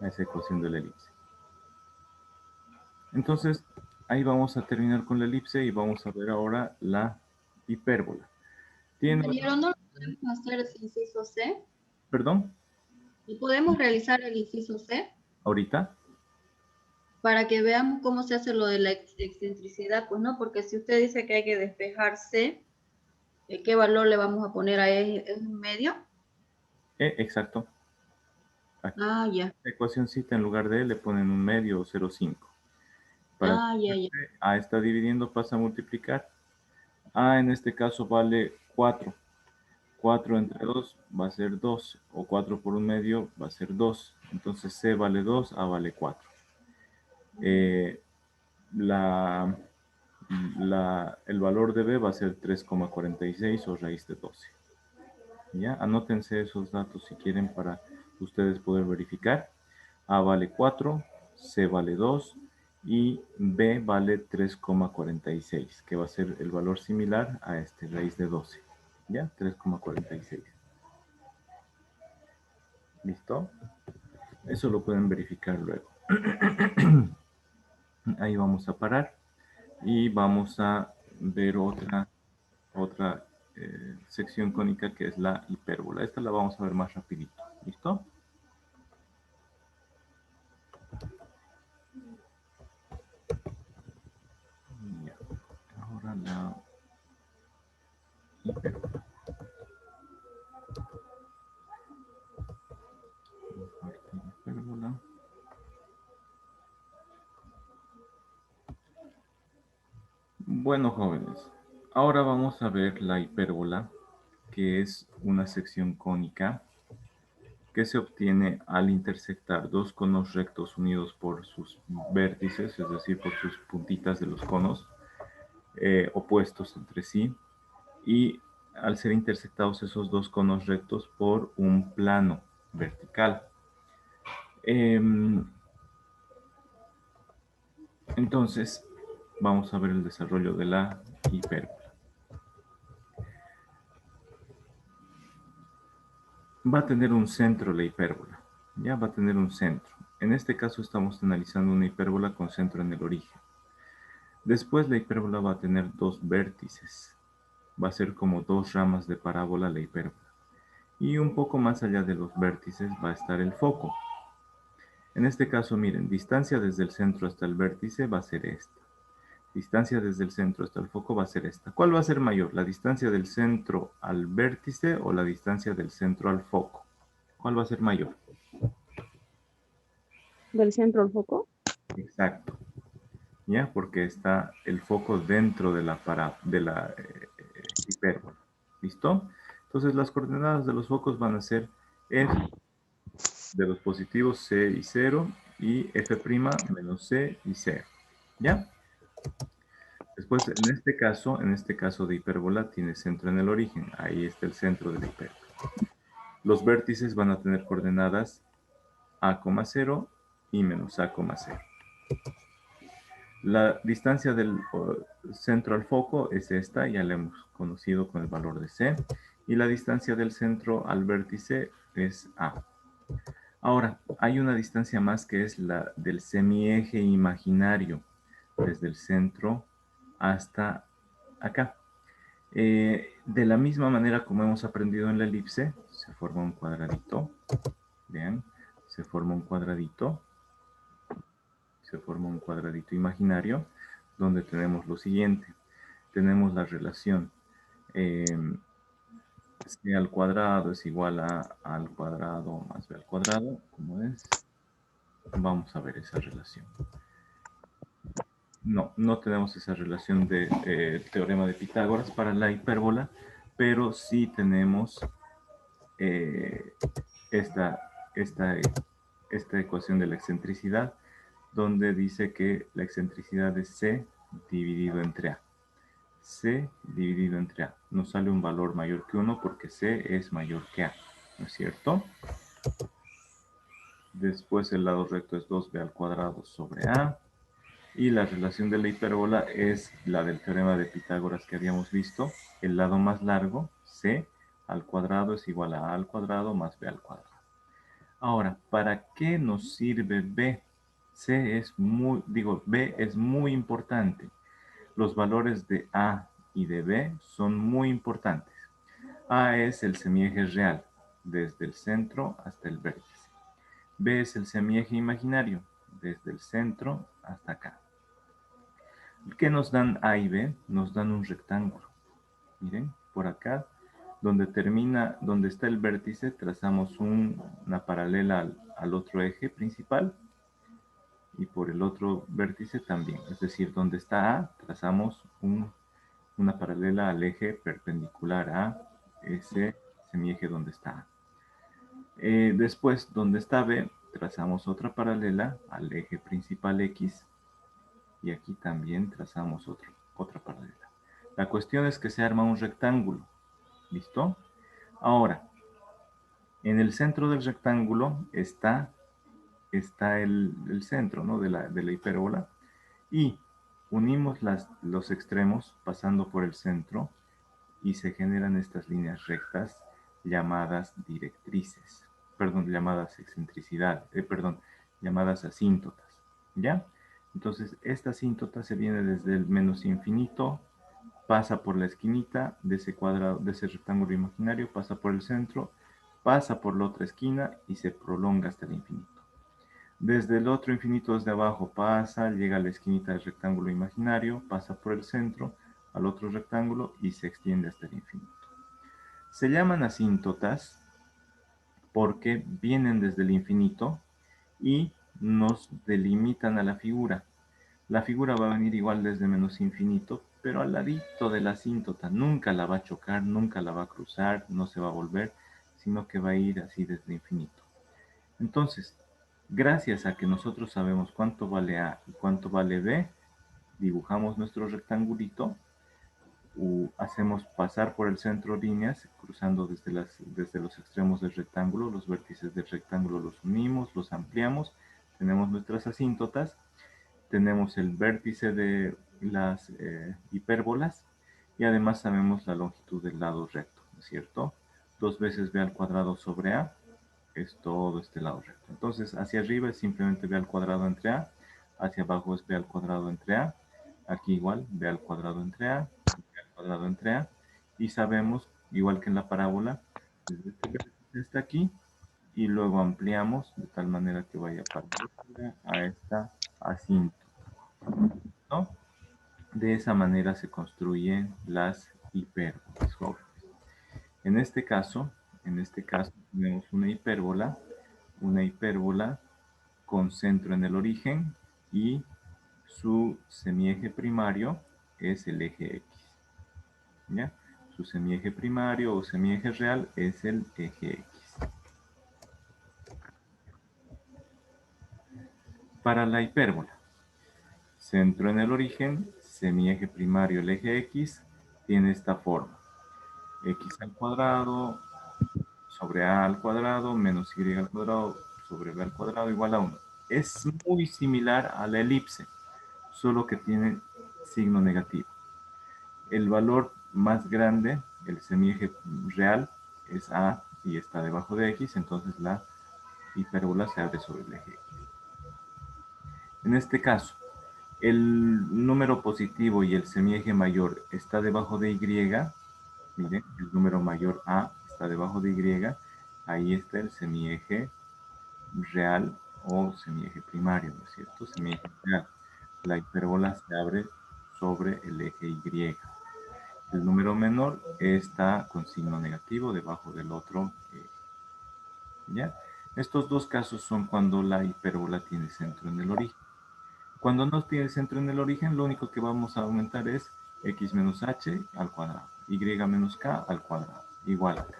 A esa ecuación de la elipse. Entonces, ahí vamos a terminar con la elipse y vamos a ver ahora la hipérbola. Compañero, ¿no lo podemos hacer ese inciso C? ¿Perdón? ¿Y podemos realizar el inciso C? ¿Ahorita? Para que veamos cómo se hace lo de la excentricidad, pues no, porque si usted dice que hay que despejar C, ¿qué valor le vamos a poner a E? ¿Es 1/2? Exacto. Aquí, Ah, ya. la ecuacióncita en lugar de E le ponen 1/2 o 0,5. Para Ah, ya, ya. A está dividiendo, pasa a multiplicar. A en este caso vale 4. 4 entre 2 va a ser 2, o 4 por 1/2 va a ser 2. Entonces C vale 2, A vale 4. El valor de B va a ser 3,46 o raíz de 12. ¿Ya? Anótense esos datos si quieren para ustedes poder verificar. A vale 4, C vale 2 y B vale 3,46, que va a ser el valor similar a este raíz de 12. ¿Ya? 3,46. ¿Listo? Eso lo pueden verificar luego. Ahí vamos a parar y vamos a ver otra sección cónica que es la hipérbola. Esta la vamos a ver más rapidito. ¿Listo? Ya. Ahora la hipérbola. Hipérbola. Bueno, jóvenes, ahora vamos a ver la hipérbola, que es una sección cónica que se obtiene al intersectar dos conos rectos unidos por sus vértices, es decir, por sus puntitas de los conos opuestos entre sí, y al ser intersectados esos dos conos rectos por un plano vertical. Entonces, vamos a ver el desarrollo de la hipérbola. Va a tener un centro la hipérbola. Ya va a tener un centro. En este caso estamos analizando una hipérbola con centro en el origen. Después la hipérbola va a tener dos vértices. Va a ser como dos ramas de parábola la hipérbola. Y un poco más allá de los vértices va a estar el foco. En este caso, miren, distancia desde el centro hasta el vértice va a ser esta. Distancia desde el centro hasta el foco va a ser esta. ¿Cuál va a ser mayor? ¿La distancia del centro al vértice o la distancia del centro al foco? ¿Cuál va a ser mayor? Del centro al foco. Exacto. ¿Ya? Porque está el foco dentro de la hipérbola. ¿Listo? Entonces las coordenadas de los focos van a ser F de los positivos C y 0 y F' menos C y 0. ¿Ya? Después, en este caso de hipérbola tiene centro en el origen. Ahí está el centro de la hipérbola. Los vértices van a tener coordenadas A,0 y menos A,0. La distancia del centro al foco es esta, ya la hemos conocido con el valor de C. Y la distancia del centro al vértice es A. Ahora, hay una distancia más que es la del semieje imaginario, desde el centro hasta acá. De la misma manera como hemos aprendido en la elipse, se forma un cuadradito. Vean, se forma un cuadradito. Se forma un cuadradito imaginario donde tenemos lo siguiente. Tenemos la relación C al cuadrado es igual a al cuadrado más B al cuadrado. ¿Cómo es? Vamos a ver esa relación. No tenemos esa relación de teorema de Pitágoras para la hipérbola, pero sí tenemos esta ecuación de la excentricidad, donde dice que la excentricidad es C dividido entre A. C dividido entre A. Nos sale un valor mayor que 1 porque C es mayor que A, ¿no es cierto? Después el lado recto es 2B al cuadrado sobre A. Y la relación de la hipérbola es la del teorema de Pitágoras que habíamos visto. El lado más largo, C al cuadrado es igual a al cuadrado más B al cuadrado. Ahora, ¿para qué nos sirve B? B es muy importante. Los valores de A y de B son muy importantes. A es el semieje real, desde el centro hasta el vértice. B es el semieje imaginario, desde el centro hasta acá. ¿Qué nos dan A y B? Nos dan un rectángulo. Miren, por acá, donde está el vértice, trazamos una paralela al otro eje principal y por el otro vértice también. Es decir, donde está A, trazamos una paralela al eje perpendicular a ese semieje donde está A. Después, donde está B, trazamos otra paralela al eje principal X y aquí también trazamos otra paralela. La cuestión es que se arma un rectángulo. ¿Listo? Ahora, en el centro del rectángulo está el centro, ¿no? de la hipérbola y unimos los extremos pasando por el centro y se generan estas líneas rectas llamadas directrices, llamadas llamadas asíntotas, ¿ya? Entonces, esta asíntota se viene desde el menos infinito pasa por la esquinita de ese cuadrado, de ese rectángulo imaginario, pasa por el centro, pasa por la otra esquina y se prolonga hasta el infinito. Desde el otro infinito, desde abajo, pasa, llega a la esquinita del rectángulo imaginario, pasa por el centro, al otro rectángulo y se extiende hasta el infinito. Se llaman asíntotas porque vienen desde el infinito y nos delimitan a la figura. La figura va a venir igual desde menos infinito, pero al ladito de la asíntota. Nunca la va a chocar, nunca la va a cruzar, no se va a volver, sino que va a ir así desde infinito. Entonces, gracias a que nosotros sabemos cuánto vale A y cuánto vale B, dibujamos nuestro rectangulito, hacemos pasar por el centro líneas, cruzando desde los extremos del rectángulo, los vértices del rectángulo los unimos, los ampliamos, tenemos nuestras asíntotas, tenemos el vértice de las hipérbolas y además sabemos la longitud del lado recto, ¿no es cierto? 2 veces b al cuadrado sobre a es todo este lado recto. Entonces, hacia arriba es simplemente b al cuadrado entre a, hacia abajo es b al cuadrado entre a, aquí igual, b al cuadrado entre a, b al cuadrado entre a, y sabemos, igual que en la parábola, desde este vértice hasta aquí, y luego ampliamos de tal manera que vaya paralela a esta asíntota, ¿no? De esa manera se construyen las hipérbolas, jóvenes. En este caso tenemos una hipérbola con centro en el origen y su semieje primario es el eje X. ¿Ya? Su semieje primario o semieje real es el eje X. Para la hipérbola, centro en el origen, semieje primario el eje X, tiene esta forma. X al cuadrado sobre a al cuadrado menos y al cuadrado sobre b al cuadrado igual a 1. Es muy similar a la elipse, solo que tiene signo negativo. El valor más grande, el semieje real, es a y está debajo de x, entonces la hipérbola se abre sobre el eje x. En este caso, el número positivo y el semieje mayor está debajo de y, miren, el número mayor a está debajo de y, ahí está el semieje real o semieje primario, ¿no es cierto? Semieje real. La hipérbola se abre sobre el eje y. El número menor está con signo negativo debajo del otro eje. ¿Ya? Estos dos casos son cuando la hipérbola tiene centro en el origen. Cuando no tiene centro en el origen, lo único que vamos a aumentar es x menos h al cuadrado, y menos k al cuadrado, igual a k.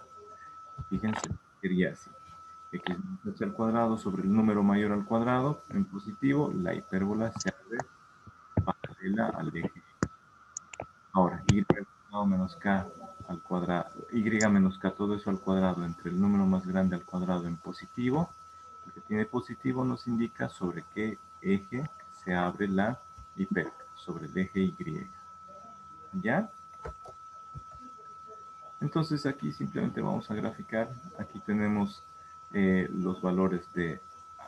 Fíjense, sería así. X menos h al cuadrado sobre el número mayor al cuadrado, en positivo, la hipérbola se abre paralela al eje. Ahora, y al cuadrado menos k al cuadrado, y menos k, todo eso al cuadrado, entre el número más grande al cuadrado en positivo, porque tiene positivo nos indica sobre qué eje se abre la hipérbola, sobre el eje y. ¿Ya? Entonces aquí simplemente vamos a graficar. Aquí tenemos los valores de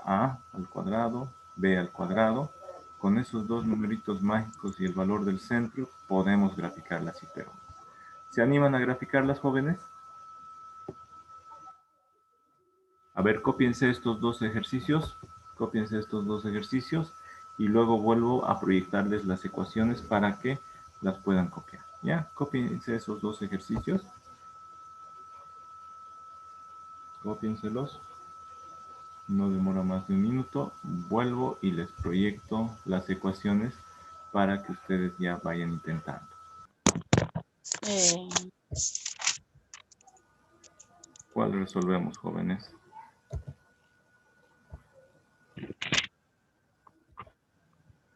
a al cuadrado, b al cuadrado. Con esos dos numeritos mágicos y el valor del centro, podemos graficar las hipérbolas. ¿Se animan a graficar las jóvenes? A ver, cópiense estos dos ejercicios. Cópiense estos dos ejercicios. Y luego vuelvo a proyectarles las ecuaciones para que las puedan copiar. ¿Ya? Cópiense esos dos ejercicios. Cópienselos. No demora más de un minuto. Vuelvo y les proyecto las ecuaciones para que ustedes ya vayan intentando. ¿Cuál resolvemos, jóvenes?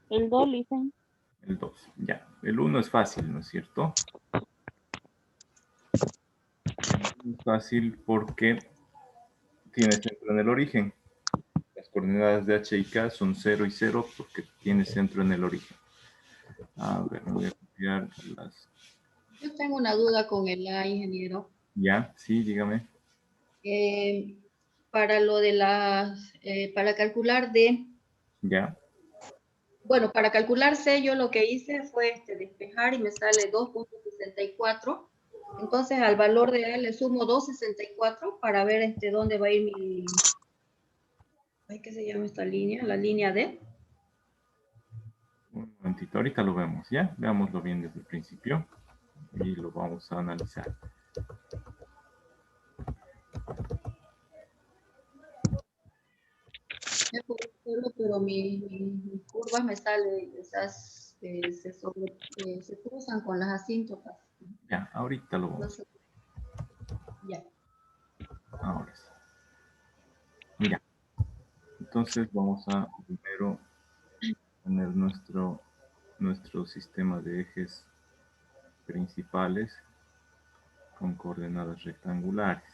El 2, dicen. El 2. Ya. El 1 es fácil, ¿no es cierto? Es fácil porque tiene centro en el origen. Las coordenadas de h y k son 0 y 0 porque tiene centro en el origen. A ver, voy a copiar las... Yo tengo una duda con el A, ingeniero. Ya, sí, dígame. Para lo de las, para calcular D, Ya. Bueno, para calcular C, yo lo que hice fue despejar y me sale 2.64. Entonces, al valor de él le sumo 2.64 para ver dónde va a ir mi... Ay, ¿qué se llama esta línea? La línea D. Un momentito, ahorita lo vemos, ¿ya? Veámoslo bien desde el principio y lo vamos a analizar. Ya puedo hacerlo, pero mis curvas me salen, esas se cruzan con las asíntotas. Ya, ahorita lo vamos. Entonces, ya. Ahora sí. Mira, entonces vamos a primero poner nuestro sistema de ejes principales con coordenadas rectangulares.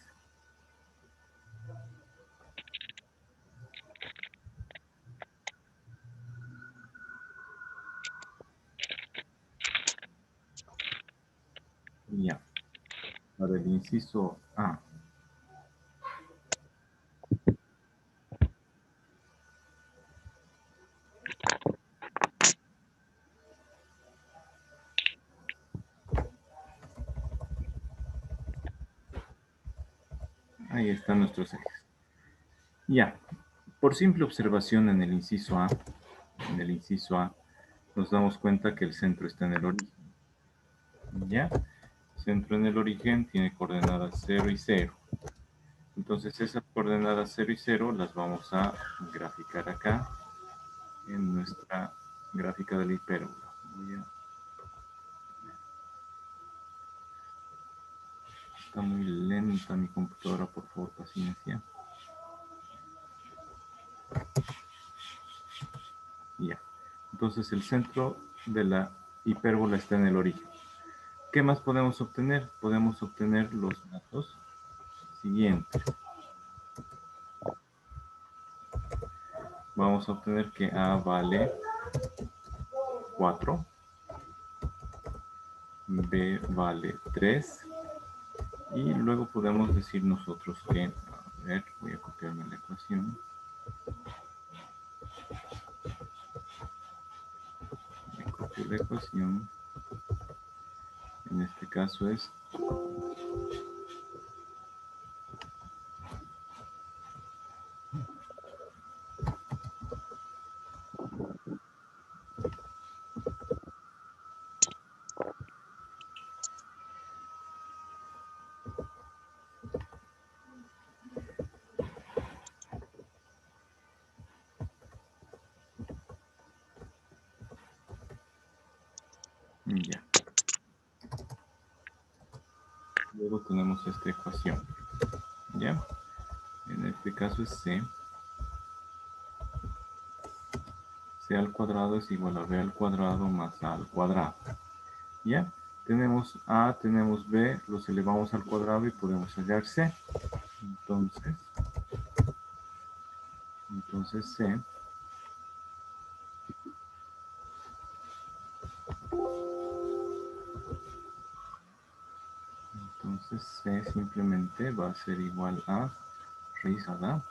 Ya, para el inciso A. Ahí están nuestros ejes. Ya, por simple observación en el inciso A, nos damos cuenta que el centro está en el origen. ¿Ya? Centro en el origen tiene coordenadas 0 y 0. Entonces esas coordenadas 0 y 0 las vamos a graficar acá en nuestra gráfica de la hipérbola. Está muy lenta mi computadora, por favor, paciencia. Ya. Entonces el centro de la hipérbola está en el origen. ¿Qué más podemos obtener? Podemos obtener los datos siguientes. Vamos a obtener que A vale 4, B vale 3, y luego podemos decir nosotros que, a ver, voy a copiarme la ecuación. Me copio la ecuación. En este caso es ya. Luego tenemos esta ecuación. ¿Ya? En este caso es C. C al cuadrado es igual a B al cuadrado más A al cuadrado. ¿Ya? Tenemos A, tenemos B, los elevamos al cuadrado y podemos hallar C. Entonces C simplemente va a ser igual a raíz cuadrada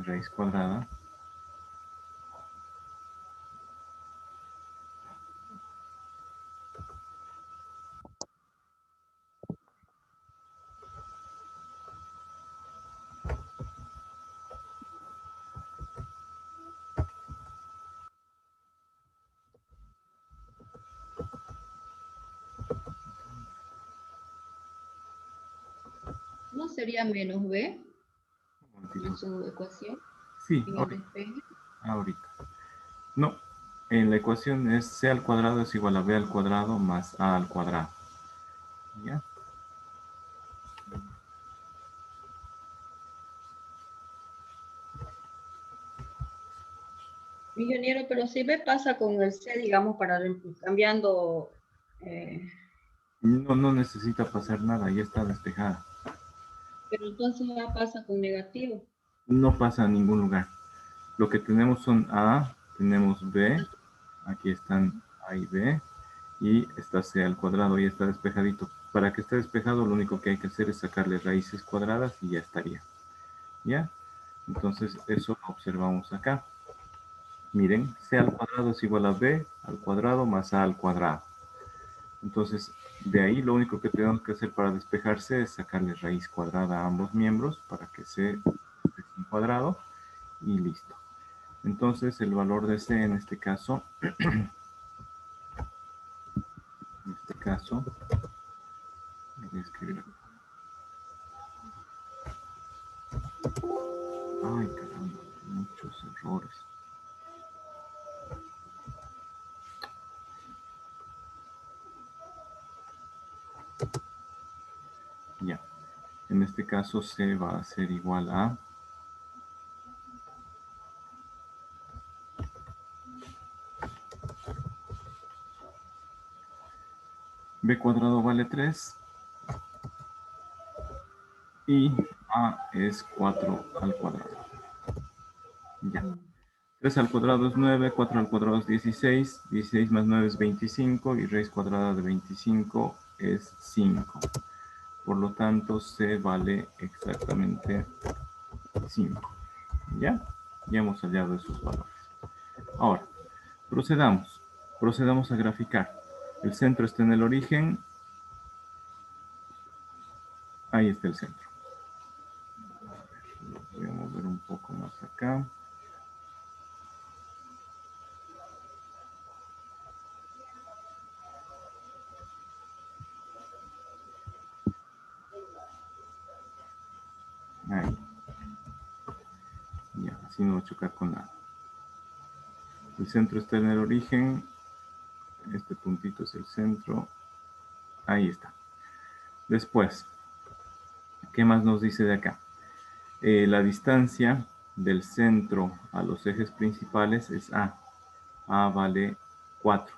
raíz cuadrada ¿No sería menos B en su ecuación? Sí, En el despeje. ahorita. No, en la ecuación es C al cuadrado es igual a B al cuadrado más A al cuadrado. ¿Ya? Ingeniero, pero si B pasa con el C, digamos, para cambiando... No necesita pasar nada, ya está despejada. pero entonces A pasa con negativo. No pasa a ningún lugar. Lo que tenemos son A, tenemos B, aquí están A y B, y esta c al cuadrado ya está despejadito. Para que esté despejado, lo único que hay que hacer es sacarle raíces cuadradas y ya estaría. ¿Ya? Entonces, eso lo observamos acá. Miren, c al cuadrado es igual a b al cuadrado más a al cuadrado. Entonces, de ahí lo único que tenemos que hacer para despejarse es sacarle raíz cuadrada a ambos miembros para que c esté sin cuadrado y listo. Entonces, el valor de c en este caso, voy a escribir acá. Ay, caramba, muchos errores. Ya, en este caso c va a ser igual a b cuadrado vale 3 y a es 4 al cuadrado. Ya. 3 al cuadrado es 9, 4 al cuadrado es 16, 16 más 9 es 25 y raíz cuadrada de 25 es 5. Por lo tanto, c vale exactamente 5. ¿Ya? Ya hemos hallado esos valores. Ahora, procedamos a graficar. El centro está en el origen. Ahí está el centro. Voy a mover un poco más acá. Ahí. Ya, así no va a chocar con nada. El centro está en el origen. Este puntito es el centro. Ahí está. Después, ¿qué más nos dice de acá? La distancia del centro a los ejes principales es A. A vale 4.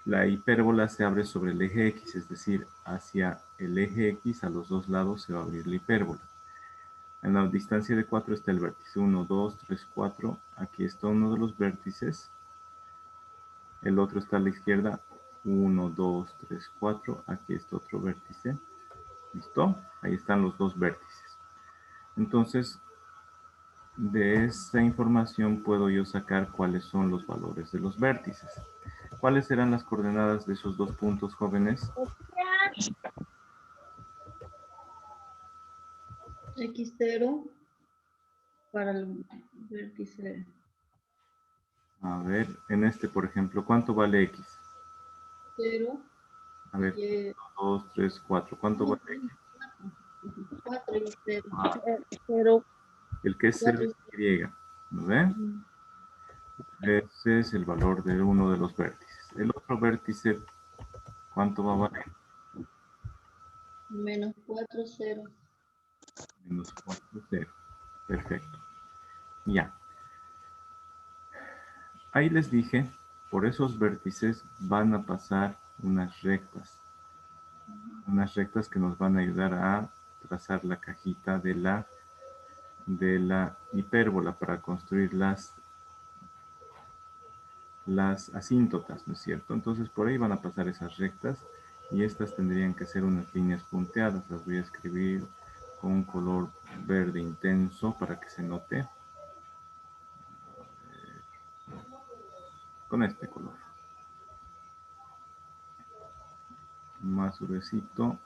La hipérbola se abre sobre el eje X, es decir, hacia el eje X a los dos lados se va a abrir la hipérbola. En la distancia de 4 está el vértice. 1, 2, 3, 4. Aquí está uno de los vértices. El otro está a la izquierda. 1, 2, 3, 4. Aquí está otro vértice. ¿Listo? Ahí están los dos vértices. Entonces, de esta información puedo yo sacar cuáles son los valores de los vértices. ¿Cuáles serán las coordenadas de esos dos puntos, jóvenes? X0 para el vértice. A ver, en este, por ejemplo, ¿cuánto vale X? 0. A ver, 2, 3, 4. ¿Cuánto vale X? 4 y 0. Ah, Pero el que es 0 es Y. ¿Lo ven? Ese es el valor de uno de los vértices. El otro vértice, ¿cuánto va a valer? Menos 4, 0. Menos 4, 0. Perfecto. Ya. Ahí les dije, por esos vértices van a pasar unas rectas. Unas rectas que nos van a ayudar a trazar la cajita de la hipérbola para construir las asíntotas, ¿no es cierto? Entonces por ahí van a pasar esas rectas y estas tendrían que ser unas líneas punteadas. Las voy a escribir con un color verde intenso para que se note. Con este color. Más gruesito.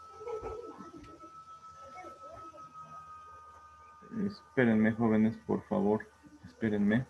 Espérenme, jóvenes, por favor. Espérenme.